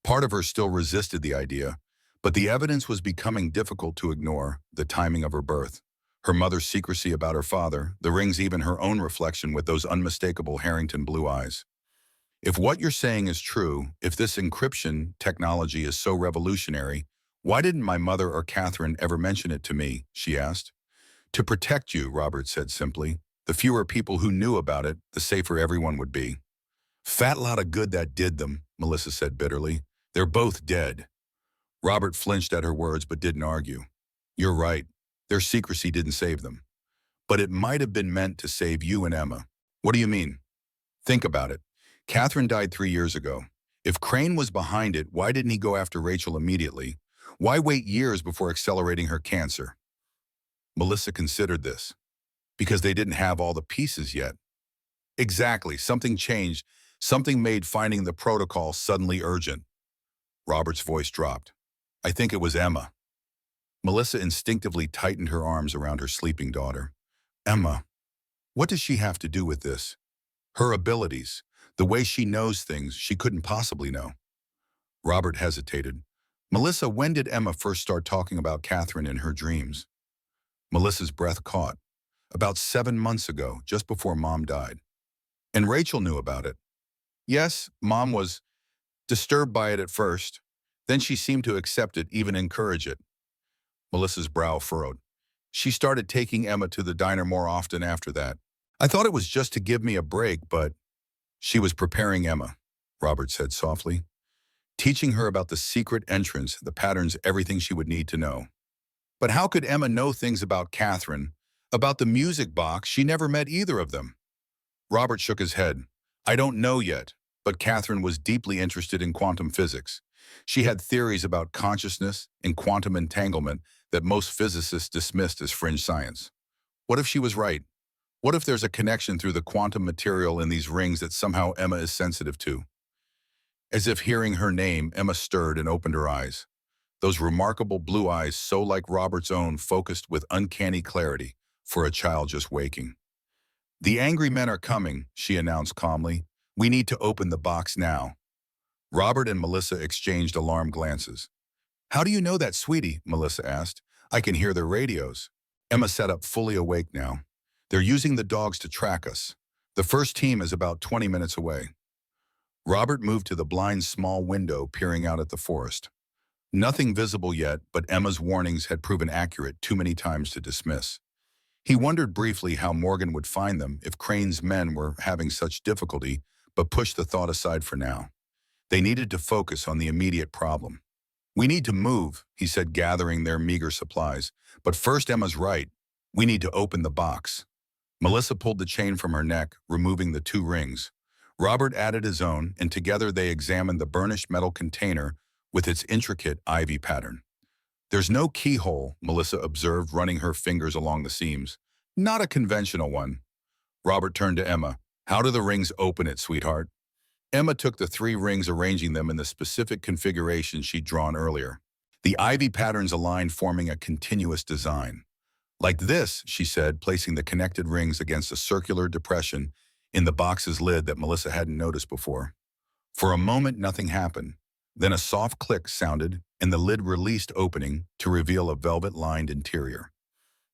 Part of her still resisted the idea, but the evidence was becoming difficult to ignore: the timing of her birth, her mother's secrecy about her father, the rings, even her own reflection with those unmistakable Harrington blue eyes. "If what you're saying is true, if this encryption technology is so revolutionary, why didn't my mother or Catherine ever mention it to me?" she asked. "To protect you," Robert said simply. "The fewer people who knew about it, the safer everyone would be." "Fat lot of good that did them," Melissa said bitterly. "They're both dead." Robert flinched at her words but didn't argue. "You're right. Their secrecy didn't save them. But it might have been meant to save you and Emma." "What do you mean?" "Think about it. Catherine died 3 years ago. If Crane was behind it, why didn't he go after Rachel immediately? Why wait years before accelerating her cancer?" Melissa considered this. "Because they didn't have all the pieces yet." "Exactly. Something changed. Something made finding the protocol suddenly urgent." Robert's voice dropped. "I think it was Emma." Melissa instinctively tightened her arms around her sleeping daughter. "Emma, what does she have to do with this? Her abilities, the way she knows things she couldn't possibly know." Robert hesitated. "Melissa, when did Emma first start talking about Catherine in her dreams?" Melissa's breath caught. "About 7 months ago, just before Mom died." "And Rachel knew about it?" "Yes, Mom was disturbed by it at first. Then she seemed to accept it, even encourage it." Melissa's brow furrowed. "She started taking Emma to the diner more often after that. I thought it was just to give me a break, but—" "She was preparing Emma," Robert said softly. "Teaching her about the secret entrance, the patterns, everything she would need to know." "But how could Emma know things about Catherine, about the music box? She never met either of them." Robert shook his head. "I don't know yet, but Catherine was deeply interested in quantum physics. She had theories about consciousness and quantum entanglement that most physicists dismissed as fringe science. What if she was right? What if there's a connection through the quantum material in these rings that somehow Emma is sensitive to?" As if hearing her name, Emma stirred and opened her eyes. Those remarkable blue eyes, so like Robert's own, focused with uncanny clarity for a child just waking. "The angry men are coming," she announced calmly. "We need to open the box now." Robert and Melissa exchanged alarmed glances. "How do you know that, sweetie?" Melissa asked. "I can hear their radios." Emma sat up, fully awake now. They're using the dogs to track us. The first team is about 20 minutes away. Robert moved to the blind small window, peering out at the forest. Nothing visible yet, but Emma's warnings had proven accurate too many times to dismiss. He wondered briefly how Morgan would find them if Crane's men were having such difficulty, but pushed the thought aside for now. They needed to focus on the immediate problem. "We need to move," he said, gathering their meager supplies. "But first, Emma's right. We need to open the box." Melissa pulled the chain from her neck, removing the 2 rings. Robert added his own, and together they examined the burnished metal container with its intricate ivy pattern. "There's no keyhole," Melissa observed, running her fingers along the seams. "Not a conventional one." Robert turned to Emma. "How do the rings open it, sweetheart?" Emma took the 3 rings, arranging them in the specific configuration she'd drawn earlier. The ivy patterns aligned, forming a continuous design. "Like this," she said, placing the connected rings against a circular depression in the box's lid that Melissa hadn't noticed before. For a moment, nothing happened. Then a soft click sounded, and the lid released, opening to reveal a velvet-lined interior.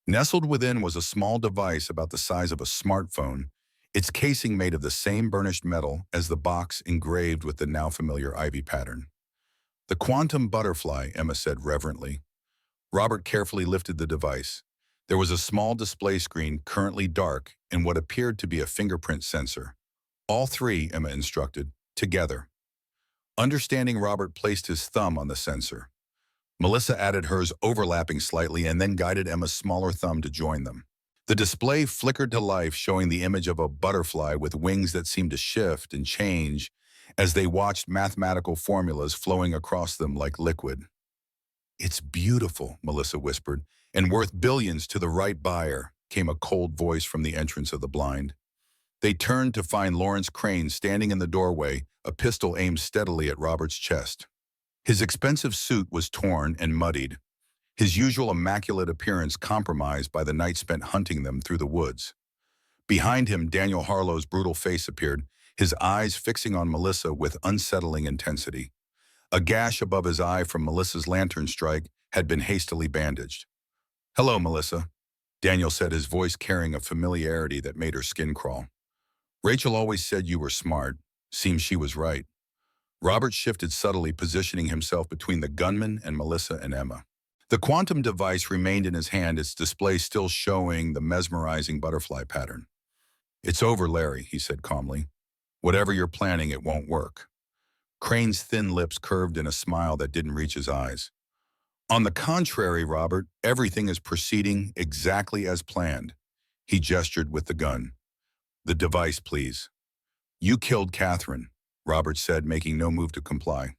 Nestled within was a small device about the size of a smartphone, its casing made of the same burnished metal as the box, engraved with the now familiar ivy pattern. "The quantum butterfly," Emma said reverently. Robert carefully lifted the device. There was a small display screen, currently dark, and what appeared to be a fingerprint sensor. "All 3, Emma instructed, "together." Understanding, Robert placed his thumb on the sensor. Melissa added hers, overlapping slightly, and then guided Emma's smaller thumb to join them. The display flickered to life, showing the image of a butterfly with wings that seemed to shift and change as they watched mathematical formulas flowing across them like liquid. "It's beautiful," Melissa whispered, "and worth billions to the right buyer," came a cold voice from the entrance of the blind. They turned to find Lawrence Crane standing in the doorway, a pistol aimed steadily at Robert's chest. His expensive suit was torn and muddied, his usual immaculate appearance compromised by the night spent hunting them through the woods. Behind him, Daniel Harlow's brutal face appeared, his eyes fixing on Melissa with unsettling intensity. A gash above his eye from Melissa's lantern strike had been hastily bandaged. "Hello, Melissa," Daniel said, his voice carrying a familiarity that made her skin crawl. "Rachel always said you were smart. Seems she was right." Robert shifted subtly, positioning himself between the gunman and Melissa and Emma. The quantum device remained in his hand, its display still showing the mesmerizing butterfly pattern. "It's over, Larry," he said calmly. "Whatever you're planning, it won't work." Crane's thin lips curved in a smile that didn't reach his eyes. "On the contrary, Robert, everything is proceeding exactly as planned." He gestured with the gun. "The device, please." "You killed Catherine," Robert said, making no move to comply.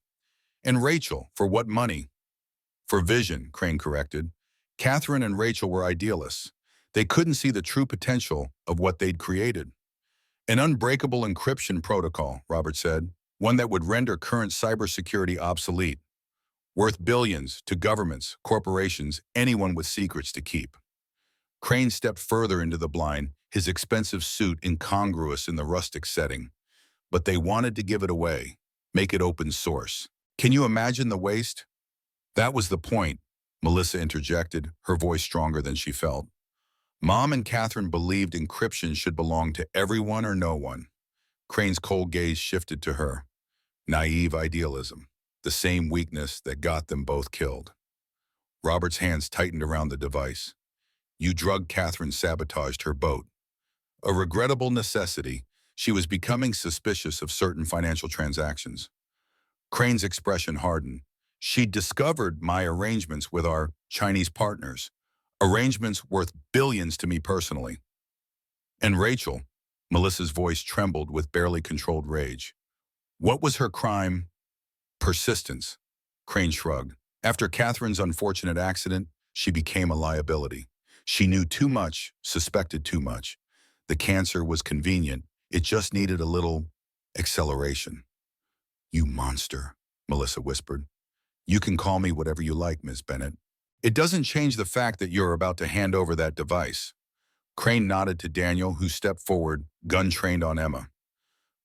"And Rachel, for what money?" "For vision," Crane corrected. "Catherine and Rachel were idealists. They couldn't see the true potential of what they'd created." "An unbreakable encryption protocol," Robert said, "one that would render current cybersecurity obsolete. Worth billions to governments, corporations, anyone with secrets to keep." Crane stepped further into the blind, his expensive suit incongruous in the rustic setting. "But they wanted to give it away, make it open source. Can you imagine the waste?" "That was the point," Melissa interjected, her voice stronger than she felt. "Mom and Catherine believed encryption should belong to everyone or no one." Crane's cold gaze shifted to her. Naive idealism, the same weakness that got them both killed. Robert's hands tightened around the device. "You drugged Catherine, sabotaged her boat. A regrettable necessity. She was becoming suspicious of certain financial transactions." Crane's expression hardened. "She'd discovered my arrangements with our Chinese partners, arrangements worth billions to me personally." "And Rachel," Melissa's voice trembled with barely controlled rage. "What was her crime?" "Persistence," Crane shrugged. "After Catherine's unfortunate accident, she became a liability. She knew too much, suspected too much. The cancer was convenient. It just needed a little acceleration." "You monster," Melissa whispered. "You can call me whatever you like, Miss Bennett. It doesn't change the fact that you're about to hand over that device." Crane nodded to Daniel, who stepped forward, gun trained on Emma.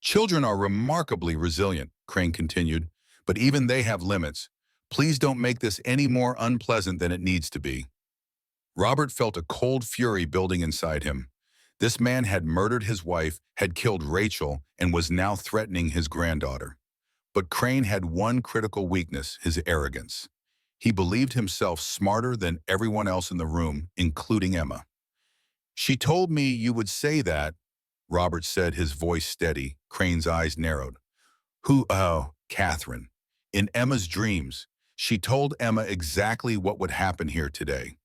"Children are remarkably resilient," Crane continued, "but even they have limits. Please don't make this any more unpleasant than it needs to be." Robert felt a cold fury building inside him. This man had murdered his wife, had killed Rachel, and was now threatening his granddaughter. But Crane had one critical weakness, his arrogance. He believed himself smarter than everyone else in the room, including Emma. "She told me you would say that," Robert said, his voice steady. Crane's eyes narrowed. "Who? Oh, Catherine. In Emma's dreams, she told Emma exactly what would happen here today."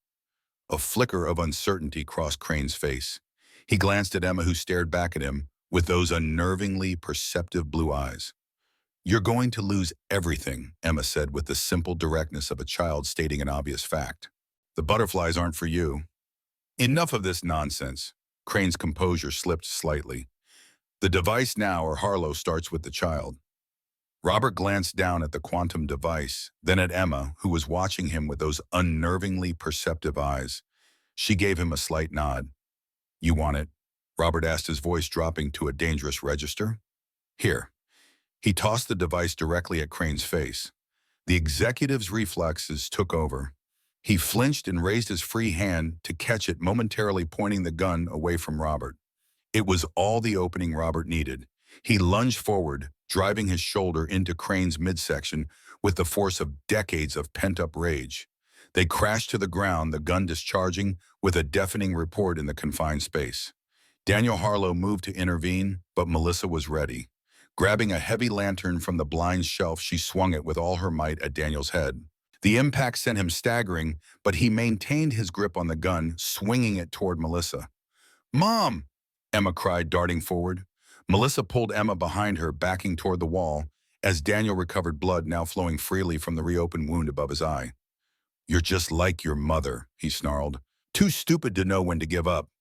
A flicker of uncertainty crossed Crane's face. He glanced at Emma, who stared back at him with those unnervingly perceptive blue eyes. "You're going to lose everything," Emma said with the simple directness of a child stating an obvious fact. "The butterflies aren't for you." "Enough of this nonsense." Crane's composure slipped slightly. "The device now, or Harlow, starts with the child." Robert glanced down at the quantum device, then at Emma, who was watching him with those unnervingly perceptive eyes. She gave him a slight nod. "You want it?" Robert asked, his voice dropping to a dangerous register. "Here." He tossed the device directly at Crane's face. The executive's reflexes took over. He flinched and raised his free hand to catch it, momentarily pointing the gun away from Robert. It was all the opening Robert needed. He lunged forward, driving his shoulder into Crane's midsection with the force of decades of pent-up rage. They crashed to the ground, the gun discharging with a deafening report in the confined space. Daniel Harlow moved to intervene, but Melissa was ready. Grabbing a heavy lantern from the blind shelf, she swung it with all her might at Daniel's head. The impact sent him staggering, but he maintained his grip on the gun, swinging it toward Melissa. "Mom!" Emma cried, darting forward. Melissa pulled Emma behind her, backing toward the wall, as Daniel recovered blood now flowing freely from the reopened wound above his eye. "You're just like your mother," he snarled. "Too stupid to know when to give up."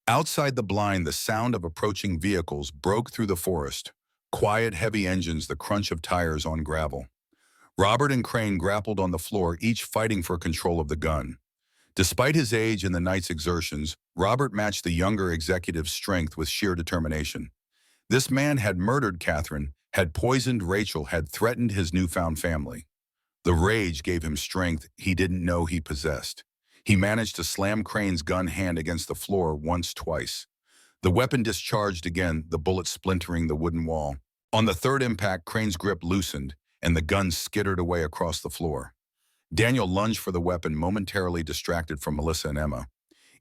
Outside the blind, the sound of approaching vehicles broke through the forest. Quiet, heavy engines, the crunch of tires on gravel. Robert and Crane grappled on the floor, each fighting for control of the gun. Despite his age and the night's exertions, Robert matched the younger executive's strength with sheer determination. This man had murdered Catherine, had poisoned Rachel, had threatened his newfound family. The rage gave him strength he didn't know he possessed. He managed to slam Crane's gun hand against the floor once, twice. The weapon discharged again, the bullet splintering the wooden wall. On the third impact, Crane's grip loosened, and the gun skittered away across the floor. Daniel lunged for the weapon, momentarily distracted from Melissa and Emma.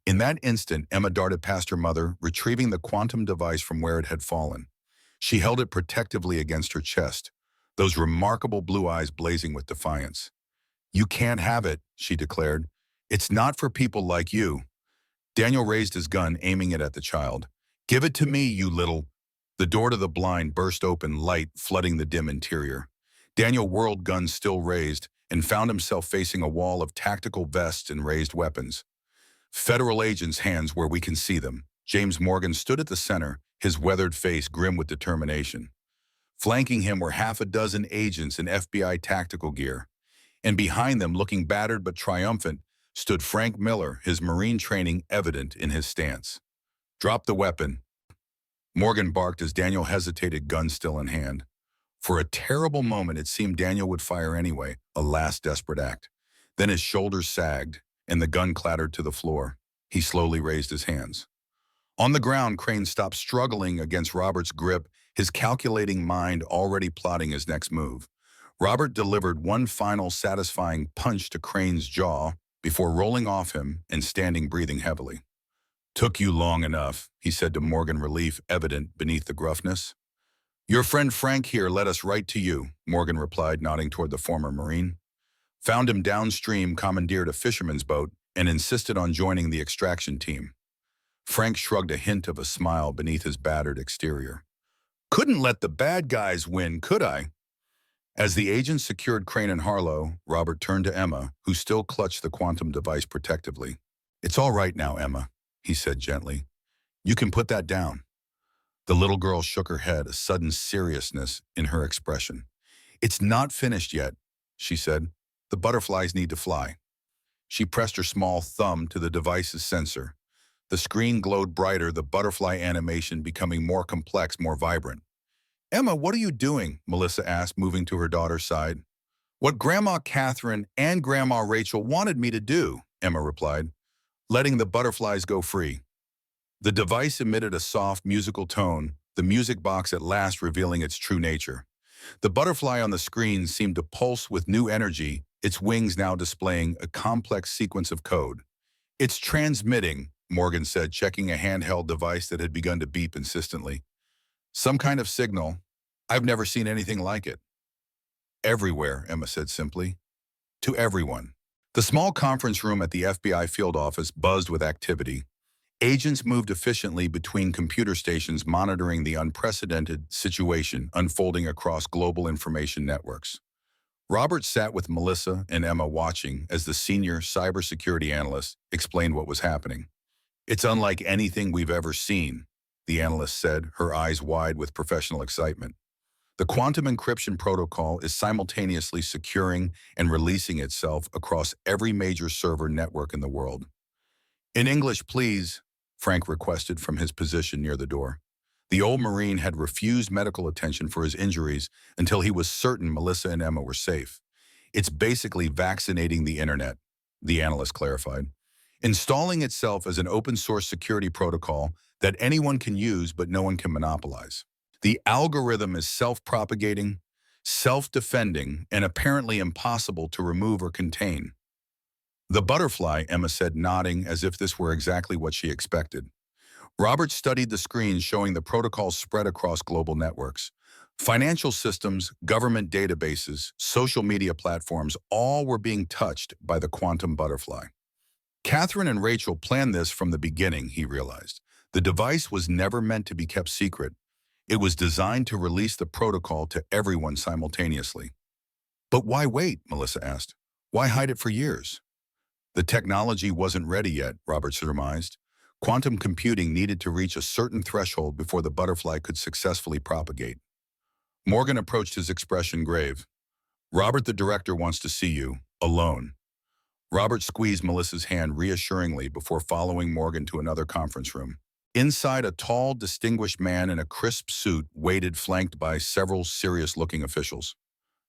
In that instant, Emma darted past her mother, retrieving the quantum device from where it had fallen. She held it protectively against her chest, those remarkable blue eyes blazing with defiance. "You can't have it," she declared. "It's not for people like you." Daniel raised his gun, aiming it at the child. "Give it to me, you little—" The door to the blind burst open, light flooding the dim interior. Daniel whirled, gun still raised, and found himself facing a wall of tactical vests and raised weapons. "Federal agents' hands where we can see them." James Morgan stood at the center, his weathered face grim with determination. Flanking him were half a dozen agents in FBI tactical gear. And behind them, looking battered but triumphant, stood Frank Miller, his Marine training evident in his stance. "Drop the weapon," Morgan barked as Daniel hesitated, gun still in hand. For a terrible moment, it seemed Daniel would fire anyway, a last desperate act. Then his shoulders sagged, and the gun clattered to the floor. He slowly raised his hands. On the ground, Crane stopped, struggling against Robert's grip, his calculating mind already plotting his next move. Robert delivered one final satisfying punch to Crane's jaw before rolling off him and standing, breathing heavily. "Took you long enough," he said to Morgan, relief evident beneath the gruffness. "Your friend Frank here led us right to you," Morgan replied, nodding toward the former Marine. "Found him downstream, commandeered a fisherman's boat, and insisted on joining the extraction team." Frank shrugged, a hint of a smile beneath his battered exterior. "Couldn't let the bad guys win, could I?" As the agents secured Crane and Harlow, Robert turned to Emma, who still clutched the quantum device protectively. "It's all right now, Emma," he said gently. "You can put that down." The little girl shook her head, a sudden seriousness in her expression. "It's not finished yet," she said. "The butterflies need to fly." She pressed her small thumb to the device's sensor. The screen glowed brighter, the butterfly animation becoming more complex, more vibrant. "Emma, what are you doing?" Melissa asked, moving to her daughter's side. "What Grandma Catherine and Grandma Rachel wanted me to do," Emma replied. "Letting the butterflies go free." The device emitted a soft musical tone, the music box at last revealing its true nature. The butterfly on the screen seemed to pulse with new energy, its wings now displaying a complex sequence of code. "It's transmitting," Morgan said, checking a handheld device that had begun to beep insistently. "Some kind of signal. I've never seen anything like it." "Everywhere," Emma said simply. "To everyone." The small conference room at the FBI field office buzzed with activity. Agents moved efficiently between computer stations monitoring the unprecedented situation unfolding across global information networks. Robert sat with Melissa and Emma watching as the senior cybersecurity analyst explained what was happening. "It's unlike anything we've ever seen," the analyst said, her eyes wide with professional excitement. "The quantum encryption protocol is simultaneously securing and releasing itself across every major server network in the world." "In English, please," Frank requested from his position near the door. The old Marine had refused medical attention for his injuries until he was certain Melissa and Emma were safe. "It's basically vaccinating the internet," the analyst clarified, "installing itself as an open-source security protocol that anyone can use but no one can monopolize. The algorithm is self-propagating, self-defending, and apparently impossible to remove or contain." "The butterfly," Emma said, nodding as if this were exactly what she expected. Robert studied the screens showing the protocols spread across global networks. Financial systems, government databases, social media platforms, all were being touched by the quantum butterfly. Catherine and Rachel planned this from the beginning, he realized. The device was never meant to be kept secret. It was designed to release the protocol to everyone simultaneously. "But why wait?" Melissa asked. "Why hide it for years?" "The technology wasn't ready yet," Robert surmised. "Quantum computing needed to reach a certain threshold before the butterfly could successfully propagate." Morgan approached, his expression grave. "Robert, the director, wants to see you, alone." Robert squeezed Melissa's hand reassuringly before following Morgan to another conference room. Inside, a tall, distinguished man in a crisp suit waited, flanked by several serious-looking officials.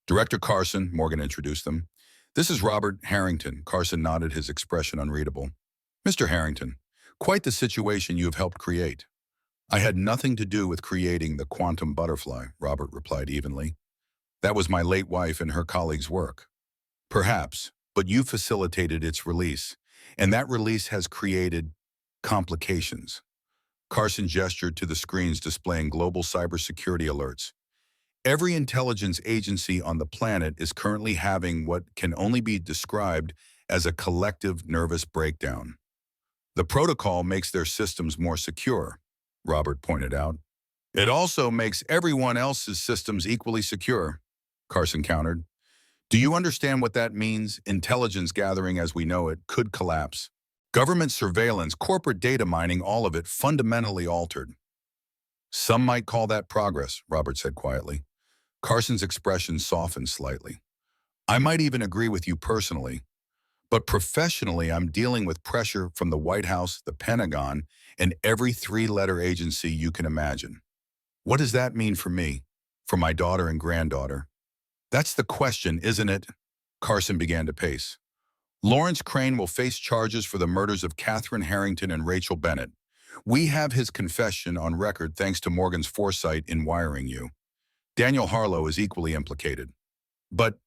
"Director Carson," Morgan introduced them. "This is Robert Harrington." Carson nodded, his expression unreadable. "Mr. Harrington, quite the situation you have helped create." "I had nothing to do with creating the quantum butterfly," Robert replied evenly. "That was my late wife and her colleagues' work." "Perhaps, but you facilitated its release, and that release has created complications." Carson gestured to the screens displaying global cybersecurity alerts. "Every intelligence agency on the planet is currently having what can only be described as a collective nervous breakdown. The protocol makes their systems more secure," Robert pointed out. "It also makes everyone else's systems equally secure," Carson countered. "Do you understand what that means? Intelligence gathering as we know it could collapse. Government surveillance, corporate data mining, all of it fundamentally altered." "Some might call that progress," Robert said quietly. Carson's expression softened slightly. "I might even agree with you personally, but professionally I'm dealing with pressure from the White House, the Pentagon, and every three-letter agency you can imagine. What does that mean for me, for my daughter and granddaughter?" "That's the question, isn't it?" Carson began to pace. "Lawrence Crane will face charges for the murders of Catherine Harrington and Rachel Bennett. We have his confession on record thanks to Morgan's foresight in wiring you. Daniel Harlow is equally implicated. But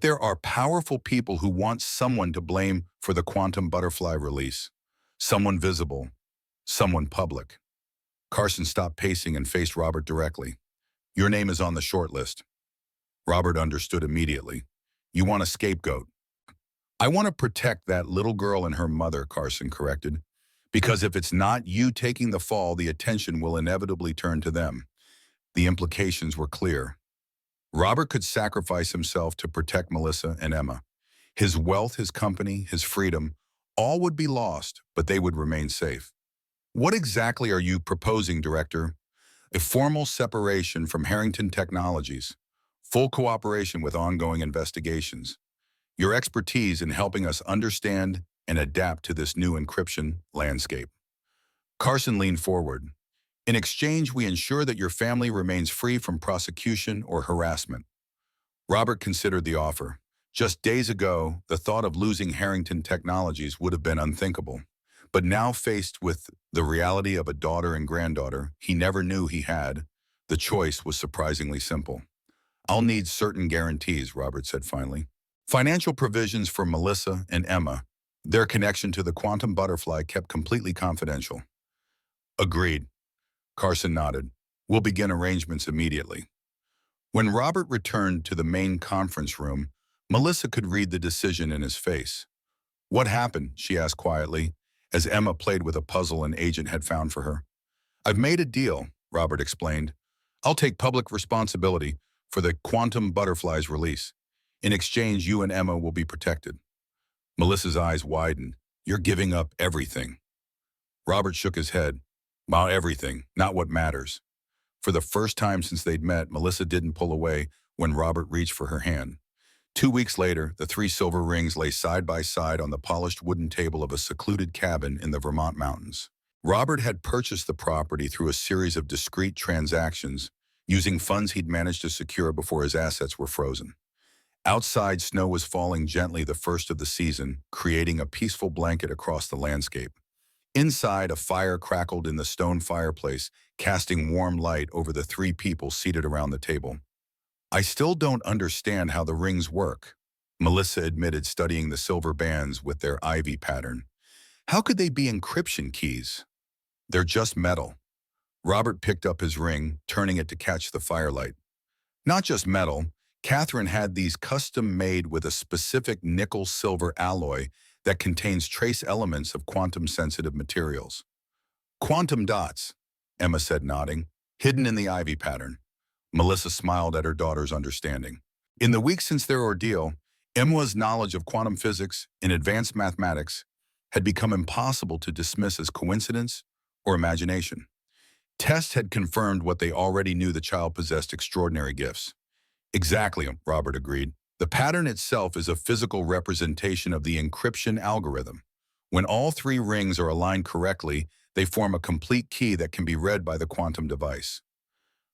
there are powerful people who want someone to blame for the quantum butterfly release. Someone visible, someone public." Carson stopped pacing and faced Robert directly. "Your name is on the short list." Robert understood immediately. "You want a scapegoat." "I want to protect that little girl and her mother," Carson corrected. "Because if it's not you taking the fall, the attention will inevitably turn to them." The implications were clear. Robert could sacrifice himself to protect Melissa and Emma. His wealth, his company, his freedom, all would be lost, but they would remain safe. "What exactly are you proposing, Director?" "A formal separation from Harrington Technologies, full cooperation with ongoing investigations, your expertise in helping us understand and adapt to this new encryption landscape." Carson leaned forward. "In exchange, we ensure that your family remains free from prosecution or harassment." Robert considered the offer. Just days ago, the thought of losing Harrington Technologies would have been unthinkable. But now faced with the reality of a daughter and granddaughter he never knew he had, the choice was surprisingly simple. I'll need certain guarantees, Robert said finally. Financial provisions for Melissa and Emma. Their connection to the quantum butterfly kept completely confidential. Agreed. Carson nodded. We'll begin arrangements immediately. When Robert returned to the main conference room, Melissa could read the decision in his face. What happened? She asked quietly, as Emma played with a puzzle an agent had found for her. I've made a deal, Robert explained. I'll take public responsibility for the quantum butterfly's release. In exchange, you and Emma will be protected. Melissa's eyes widened. You're giving up everything. Robert shook his head. Well, everything, not what matters. For the first time since they'd met, Melissa didn't pull away when Robert reached for her hand. 2 weeks later, the 3 silver rings lay side by side on the polished wooden table of a secluded cabin in the Vermont mountains. Robert had purchased the property through a series of discreet transactions, using funds he'd managed to secure before his assets were frozen. Outside, snow was falling gently the first of the season, creating a peaceful blanket across the landscape. Inside, a fire crackled in the stone fireplace, casting warm light over the 3 people seated around the table. I still don't understand how the rings work, Melissa admitted, studying the silver bands with their ivy pattern. How could they be encryption keys? They're just metal. Robert picked up his ring, turning it to catch the firelight. Not just metal. Catherine had these custom-made with a specific nickel-silver alloy that contains trace elements of quantum-sensitive materials. Quantum dots, Emma said, nodding, hidden in the ivy pattern. Melissa smiled at her daughter's understanding. In the weeks since their ordeal, Emma's knowledge of quantum physics and advanced mathematics had become impossible to dismiss as coincidence or imagination. Tests had confirmed what they already knew: the child possessed extraordinary gifts. Exactly, Robert agreed. The pattern itself is a physical representation of the encryption algorithm. When all 3 rings are aligned correctly, they form a complete key that can be read by the quantum device.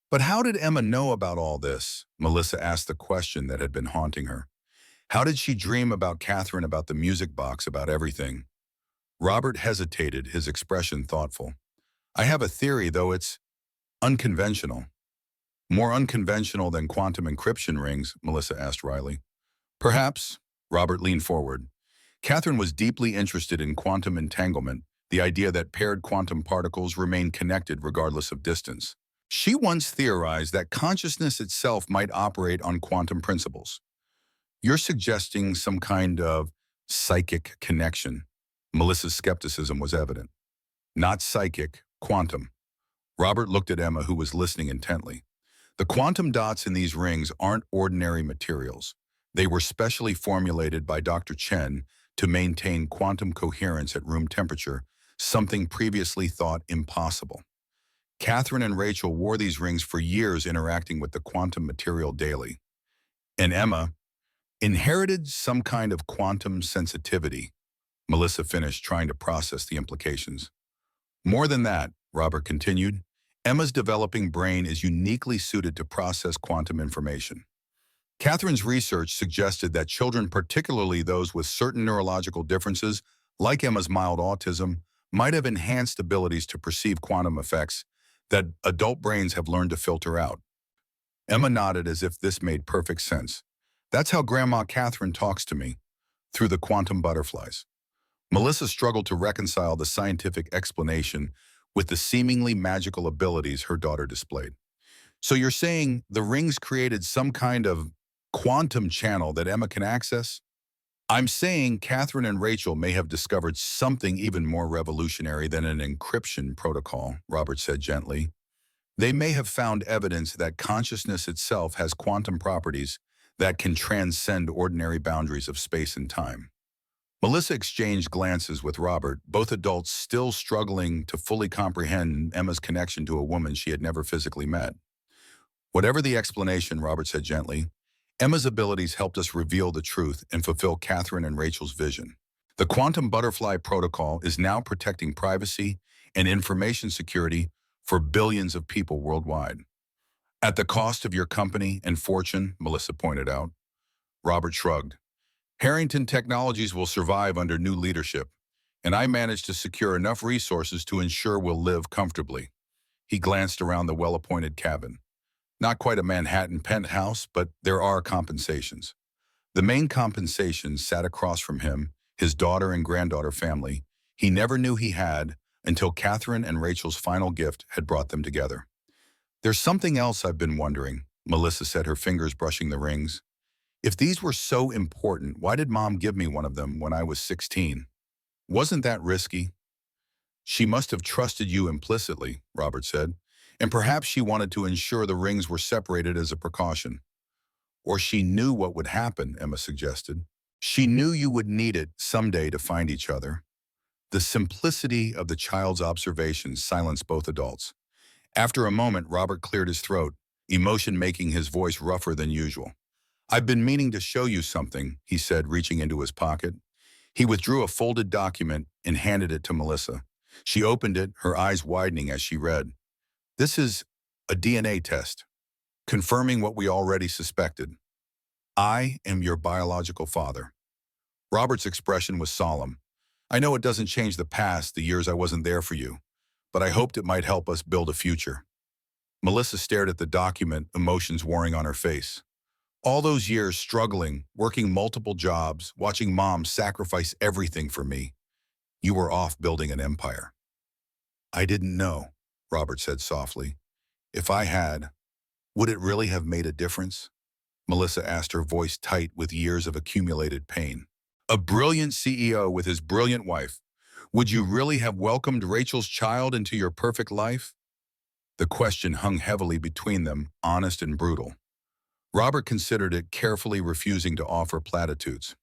But how did Emma know about all this? Melissa asked the question that had been haunting her. How did she dream about Catherine, about the music box, about everything? Robert hesitated, his expression thoughtful. I have a theory, though it's unconventional. More unconventional than quantum encryption rings? Melissa asked wryly. Perhaps. Robert leaned forward. Catherine was deeply interested in quantum entanglement, the idea that paired quantum particles remain connected regardless of distance. She once theorized that consciousness itself might operate on quantum principles. You're suggesting some kind of psychic connection. Melissa's skepticism was evident. Not psychic, quantum. Robert looked at Emma, who was listening intently. The quantum dots in these rings aren't ordinary materials. They were specially formulated by Dr. Chen to maintain quantum coherence at room temperature, something previously thought impossible. Catherine and Rachel wore these rings for years, interacting with the quantum material daily. And Emma inherited some kind of quantum sensitivity. Melissa finished, trying to process the implications. More than that, Robert continued, Emma's developing brain is uniquely suited to process quantum information. Catherine's research suggested that children, particularly those with certain neurological differences, like Emma's mild autism, might have enhanced abilities to perceive quantum effects that adult brains have learned to filter out. Emma nodded as if this made perfect sense. That's how Grandma Catherine talks to me, through the quantum butterflies. Melissa struggled to reconcile the scientific explanation with the seemingly magical abilities her daughter displayed. So you're saying the rings created some kind of quantum channel that Emma can access? I'm saying Catherine and Rachel may have discovered something even more revolutionary than an encryption protocol, Robert said gently. They may have found evidence that consciousness itself has quantum properties that can transcend ordinary boundaries of space and time. Melissa exchanged glances with Robert, both adults still struggling to fully comprehend Emma's connection to a woman she had never physically met. Whatever the explanation, Robert said gently, Emma's abilities helped us reveal the truth and fulfill Catherine and Rachel's vision. The quantum butterfly protocol is now protecting privacy and information security for billions of people worldwide. At the cost of your company and fortune, Melissa pointed out. Robert shrugged. Harrington Technologies will survive under new leadership, and I managed to secure enough resources to ensure we'll live comfortably. He glanced around the well-appointed cabin. Not quite a Manhattan penthouse, but there are compensations. The main compensation sat across from him, his daughter and granddaughter family. He never knew he had until Catherine and Rachel's final gift had brought them together. There's something else I've been wondering, Melissa said, her fingers brushing the rings. If these were so important, why did Mom give me one of them when I was 16? Wasn't that risky? She must have trusted you implicitly, Robert said, and perhaps she wanted to ensure the rings were separated as a precaution. Or she knew what would happen, Emma suggested. She knew you would need it someday to find each other. The simplicity of the child's observations silenced both adults. After a moment, Robert cleared his throat, emotion making his voice rougher than usual. I've been meaning to show you something, he said, reaching into his pocket. He withdrew a folded document and handed it to Melissa. She opened it, her eyes widening as she read. This is a DNA test, confirming what we already suspected. I am your biological father. Robert's expression was solemn. I know it doesn't change the past, the years I wasn't there for you, but I hoped it might help us build a future. Melissa stared at the document, emotions warring on her face. All those years struggling, working multiple jobs, watching Mom sacrifice everything for me. You were off building an empire. I didn't know, Robert said softly. If I had, would it really have made a difference? Melissa asked, her voice tight with years of accumulated pain. A brilliant CEO with his brilliant wife. Would you really have welcomed Rachel's child into your perfect life? The question hung heavily between them, honest and brutal. Robert considered it, carefully refusing to offer platitudes.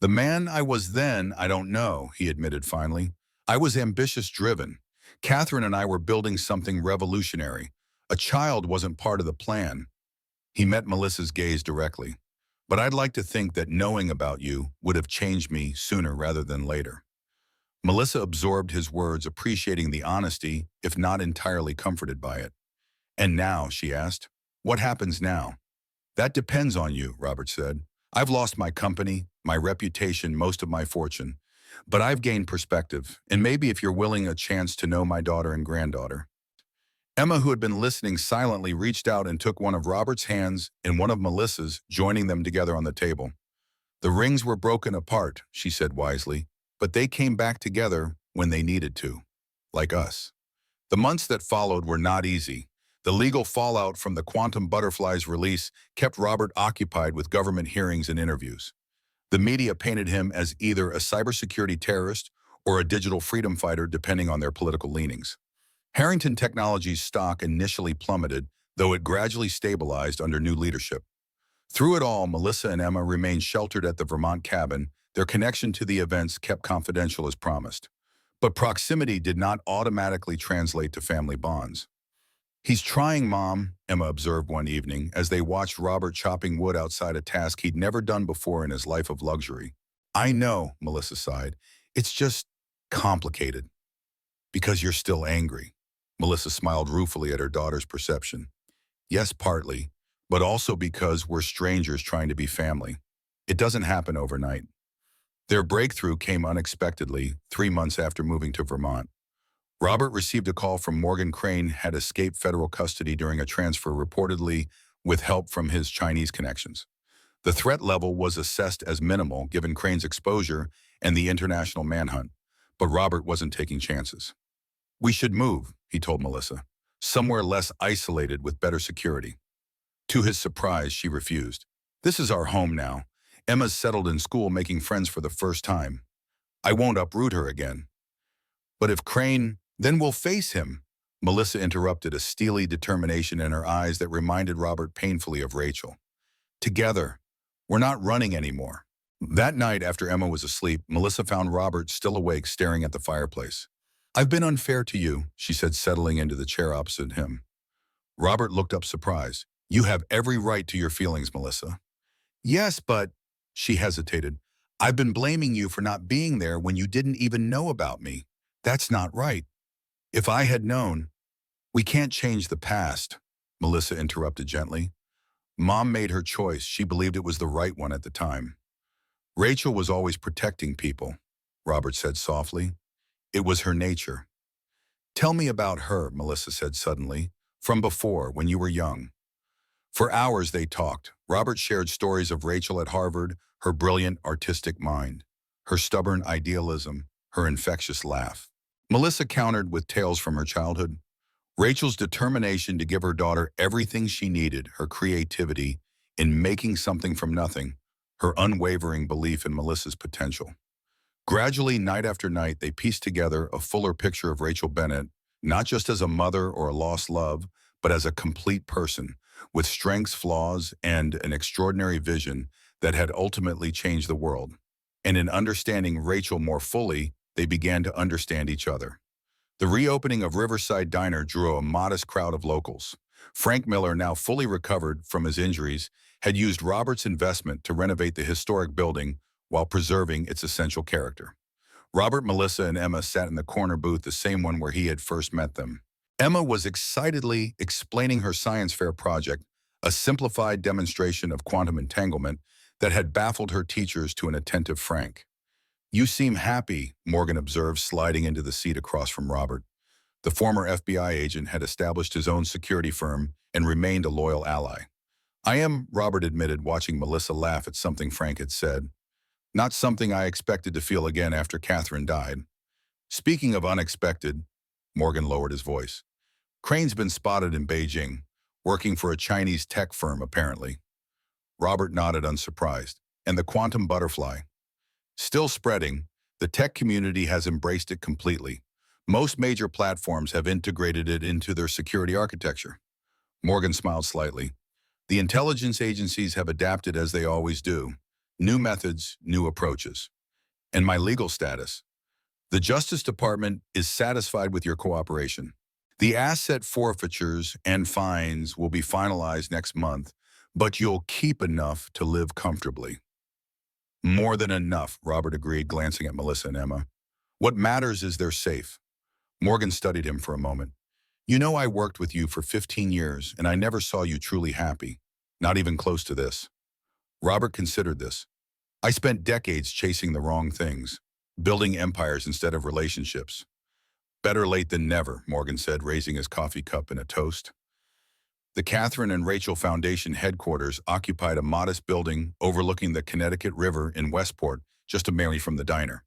The man I was then, I don't know, he admitted finally. I was ambitious-driven. Catherine and I were building something revolutionary. A child wasn't part of the plan. He met Melissa's gaze directly. But I'd like to think that knowing about you would have changed me sooner rather than later. Melissa absorbed his words, appreciating the honesty, if not entirely comforted by it. And now, she asked, what happens now? That depends on you, Robert said. I've lost my company, my reputation, most of my fortune. But I've gained perspective, and maybe if you're willing a chance to know my daughter and granddaughter. Emma, who had been listening silently, reached out and took one of Robert's hands and one of Melissa's, joining them together on the table. The rings were broken apart, she said wisely, but they came back together when they needed to, like us. The months that followed were not easy. The legal fallout from the Quantum Butterfly's release kept Robert occupied with government hearings and interviews. The media painted him as either a cybersecurity terrorist or a digital freedom fighter, depending on their political leanings. Harrington Technologies' stock initially plummeted, though it gradually stabilized under new leadership. Through it all, Melissa and Emma remained sheltered at the Vermont cabin, their connection to the events kept confidential as promised. But proximity did not automatically translate to family bonds. He's trying, Mom, Emma observed one evening as they watched Robert chopping wood outside a task he'd never done before in his life of luxury. I know, Melissa sighed. It's just complicated. Because you're still angry. Melissa smiled ruefully at her daughter's perception. Yes, partly, but also because we're strangers trying to be family. It doesn't happen overnight. Their breakthrough came unexpectedly 3 months after moving to Vermont. Robert received a call from Morgan Crane had escaped federal custody during a transfer, reportedly with help from his Chinese connections. The threat level was assessed as minimal given Crane's exposure and the international manhunt, but Robert wasn't taking chances. We should move, he told Melissa, somewhere less isolated with better security. To his surprise, she refused. This is our home now. Emma's settled in school, making friends for the first time. I won't uproot her again. But if Crane, then we'll face him, Melissa interrupted, a steely determination in her eyes that reminded Robert painfully of Rachel. Together, we're not running anymore. That night, after Emma was asleep, Melissa found Robert still awake, staring at the fireplace. I've been unfair to you, she said, settling into the chair opposite him. Robert looked up surprised. You have every right to your feelings, Melissa. Yes, but, she hesitated, I've been blaming you for not being there when you didn't even know about me. That's not right. If I had known, we can't change the past, Melissa interrupted gently. Mom made her choice. She believed it was the right one at the time. Rachel was always protecting people. Robert said softly. It was her nature. Tell me about her, Melissa said suddenly, from before, when you were young. For hours they talked. Robert shared stories of Rachel at Harvard, her brilliant artistic mind, her stubborn idealism, her infectious laugh. Melissa countered with tales from her childhood. Rachel's determination to give her daughter everything she needed, her creativity in making something from nothing, her unwavering belief in Melissa's potential. Gradually, night after night, they pieced together a fuller picture of Rachel Bennett, not just as a mother or a lost love, but as a complete person, with strengths, flaws, and an extraordinary vision that had ultimately changed the world. And in understanding Rachel more fully, they began to understand each other. The reopening of Riverside Diner drew a modest crowd of locals. Frank Miller, now fully recovered from his injuries, had used Robert's investment to renovate the historic building while preserving its essential character. Robert, Melissa, and Emma sat in the corner booth, the same one where he had first met them. Emma was excitedly explaining her science fair project, a simplified demonstration of quantum entanglement that had baffled her teachers to an attentive Frank. You seem happy, Morgan observed, sliding into the seat across from Robert. The former FBI agent had established his own security firm and remained a loyal ally. I am, Robert admitted, watching Melissa laugh at something Frank had said. Not something I expected to feel again after Catherine died. Speaking of unexpected, Morgan lowered his voice. Crane's been spotted in Beijing, working for a Chinese tech firm, apparently. Robert nodded, unsurprised. And the quantum butterfly? Still spreading, the tech community has embraced it completely. Most major platforms have integrated it into their security architecture. Morgan smiled slightly. The intelligence agencies have adapted as they always do. New methods, new approaches. And my legal status? The Justice Department is satisfied with your cooperation. The asset forfeitures and fines will be finalized next month, but you'll keep enough to live comfortably. More than enough, Robert agreed, glancing at Melissa and Emma. What matters is they're safe. Morgan studied him for a moment. You know, I worked with you for 15 years, and I never saw you truly happy. Not even close to this. Robert considered this. I spent decades chasing the wrong things, building empires instead of relationships. Better late than never, Morgan said, raising his coffee cup in a toast. The Catherine and Rachel Foundation headquarters occupied a modest building overlooking the Connecticut River in Westport, just a mile from the diner.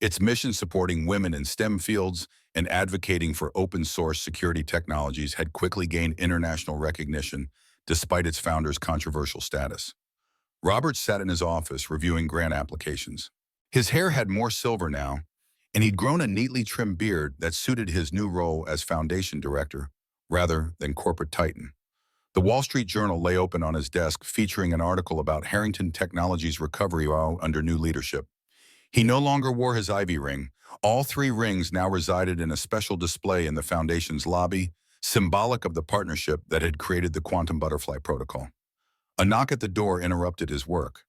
Its mission, supporting women in STEM fields and advocating for open-source security technologies, had quickly gained international recognition despite its founder's controversial status. Robert sat in his office reviewing grant applications. His hair had more silver now, and he'd grown a neatly trimmed beard that suited his new role as foundation director rather than corporate titan. The Wall Street Journal lay open on his desk, featuring an article about Harrington Technologies' recovery under new leadership. He no longer wore his ivy ring. All 3 rings now resided in a special display in the Foundation's lobby, symbolic of the partnership that had created the quantum butterfly protocol. A knock at the door interrupted his work.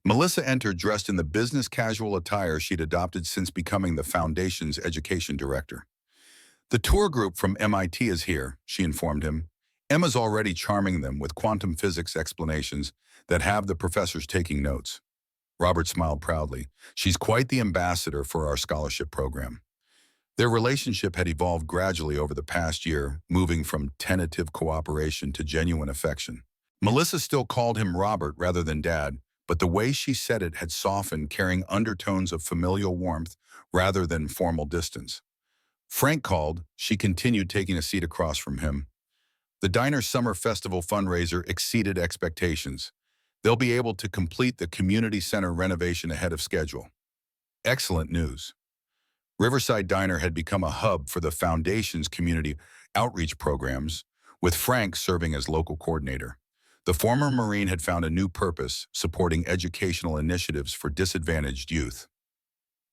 Melissa entered, dressed in the business casual attire she'd adopted since becoming the Foundation's education director. The tour group from MIT is here, she informed him. Emma's already charming them with quantum physics explanations that have the professors taking notes. Robert smiled proudly. She's quite the ambassador for our scholarship program. Their relationship had evolved gradually over the past year, moving from tentative cooperation to genuine affection. Melissa still called him Robert rather than Dad, but the way she said it had softened, carrying undertones of familial warmth rather than formal distance. Frank called. She continued, taking a seat across from him. The diner's summer festival fundraiser exceeded expectations. They'll be able to complete the community center renovation ahead of schedule. Excellent news. Riverside Diner had become a hub for the Foundation's community outreach programs, with Frank serving as local coordinator. The former Marine had found a new purpose, supporting educational initiatives for disadvantaged youth.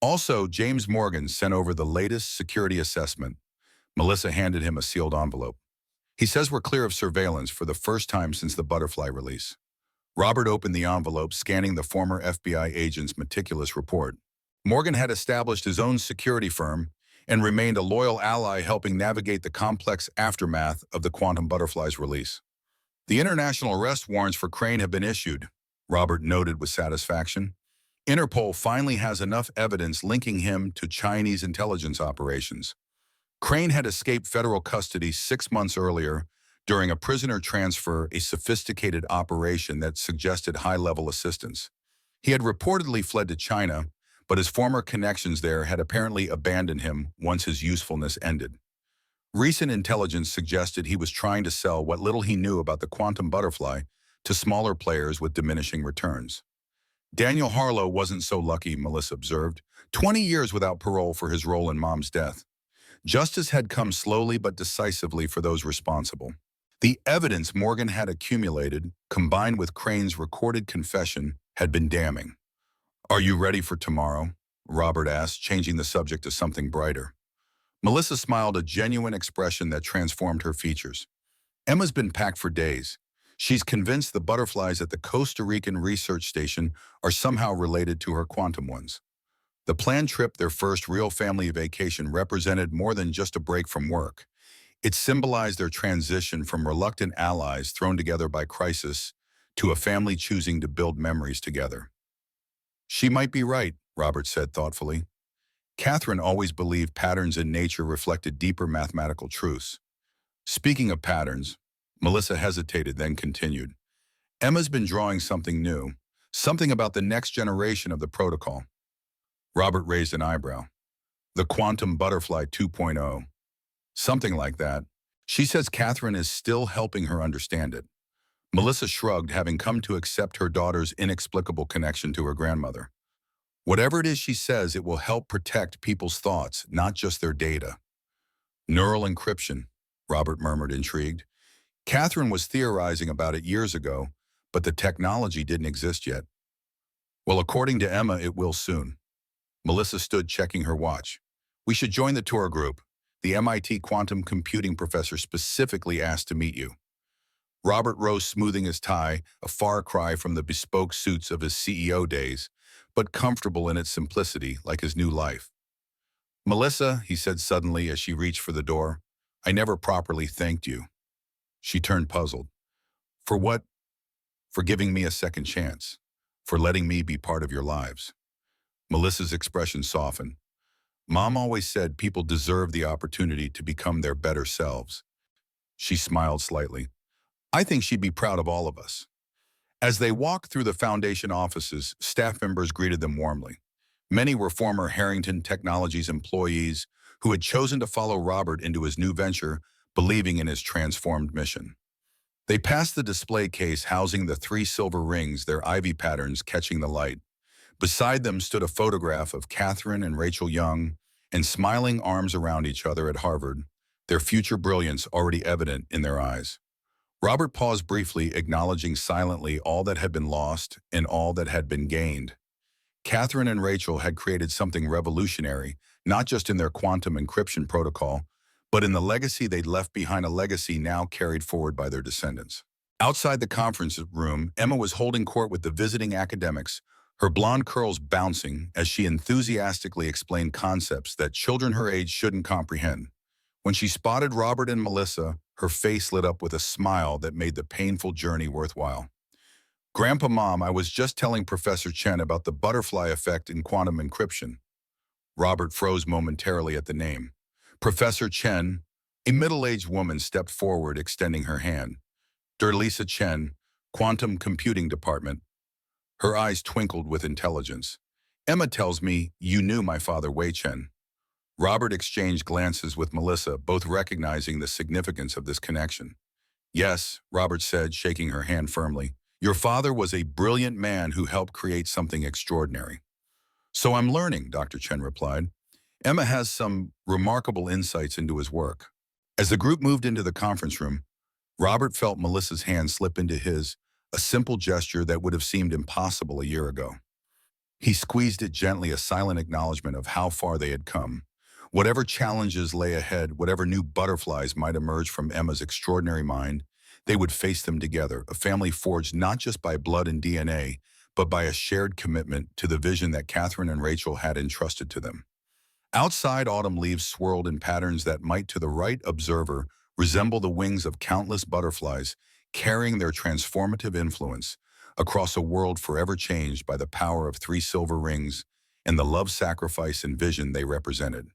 Also, James Morgan sent over the latest security assessment. Melissa handed him a sealed envelope. He says we're clear of surveillance for the first time since the butterfly release. Robert opened the envelope, scanning the former FBI agent's meticulous report. Morgan had established his own security firm and remained a loyal ally, helping navigate the complex aftermath of the quantum butterfly's release. The international arrest warrants for Crane have been issued, Robert noted with satisfaction. Interpol finally has enough evidence linking him to Chinese intelligence operations. Crane had escaped federal custody 6 months earlier during a prisoner transfer, a sophisticated operation that suggested high-level assistance. He had reportedly fled to China, but his former connections there had apparently abandoned him once his usefulness ended. Recent intelligence suggested he was trying to sell what little he knew about the quantum butterfly to smaller players with diminishing returns. Daniel Harlow wasn't so lucky, Melissa observed. 20 years without parole for his role in Mom's death. Justice had come slowly but decisively for those responsible. The evidence Morgan had accumulated, combined with Crane's recorded confession, had been damning. "Are you ready for tomorrow?" Robert asked, changing the subject to something brighter. Melissa smiled, a genuine expression that transformed her features. "Emma's been packed for days. She's convinced the butterflies at the Costa Rican research station are somehow related to her quantum ones." The planned trip, their first real family vacation, represented more than just a break from work. It symbolized their transition from reluctant allies thrown together by crisis to a family choosing to build memories together. "She might be right," Robert said thoughtfully. Catherine always believed patterns in nature reflected deeper mathematical truths. "Speaking of patterns," Melissa hesitated, then continued, "Emma's been drawing something new, something about the next generation of the protocol." Robert raised an eyebrow. "The quantum butterfly 2.0. Something like that. She says Catherine is still helping her understand it." Melissa shrugged, having come to accept her daughter's inexplicable connection to her grandmother. "Whatever it is she says, it will help protect people's thoughts, not just their data." "Neural encryption," Robert murmured, intrigued. Catherine was theorizing about it years ago, but the technology didn't exist yet. "Well, according to Emma, it will soon." Melissa stood, checking her watch. "We should join the tour group. The MIT quantum computing professor specifically asked to meet you." Robert rose, smoothing his tie, a far cry from the bespoke suits of his CEO days, but comfortable in its simplicity, like his new life. "Melissa," he said suddenly as she reached for the door, "I never properly thanked you." She turned, puzzled. "For what?" "For giving me a second chance. For letting me be part of your lives." Melissa's expression softened. "Mom always said people deserve the opportunity to become their better selves." She smiled slightly. "I think she'd be proud of all of us." As they walked through the foundation offices, staff members greeted them warmly. Many were former Harrington Technologies employees who had chosen to follow Robert into his new venture, believing in his transformed mission. They passed the display case housing the 3 silver rings, their ivy patterns catching the light. Beside them stood a photograph of Catherine and Rachel Young, and smiling arms around each other at Harvard, their future brilliance already evident in their eyes. Robert paused briefly, acknowledging silently all that had been lost and all that had been gained. Catherine and Rachel had created something revolutionary, not just in their quantum encryption protocol, but in the legacy they'd left behind, a legacy now carried forward by their descendants. Outside the conference room, Emma was holding court with the visiting academics, her blonde curls bouncing as she enthusiastically explained concepts that children her age shouldn't comprehend. When she spotted Robert and Melissa, her face lit up with a smile that made the painful journey worthwhile. "Grandpa, Mom, I was just telling Professor Chen about the butterfly effect in quantum encryption." Robert froze momentarily at the name. Professor Chen, a middle-aged woman, stepped forward, extending her hand. "Lisa Chen, Quantum Computing Department." Her eyes twinkled with intelligence. "Emma tells me you knew my father, Wei Chen." Robert exchanged glances with Melissa, both recognizing the significance of this connection. "Yes," Robert said, shaking her hand firmly. "Your father was a brilliant man who helped create something extraordinary." "So I'm learning," Dr. Chen replied. "Emma has some remarkable insights into his work." As the group moved into the conference room, Robert felt Melissa's hand slip into his, a simple gesture that would have seemed impossible a year ago. He squeezed it gently, a silent acknowledgement of how far they had come. Whatever challenges lay ahead, whatever new butterflies might emerge from Emma's extraordinary mind, they would face them together, a family forged not just by blood and DNA, but by a shared commitment to the vision that Catherine and Rachel had entrusted to them. Outside, autumn leaves swirled in patterns that might, to the right observer, resemble the wings of countless butterflies, carrying their transformative influence, across a world forever changed by the power of three silver rings and the love, sacrifice, and vision they represented.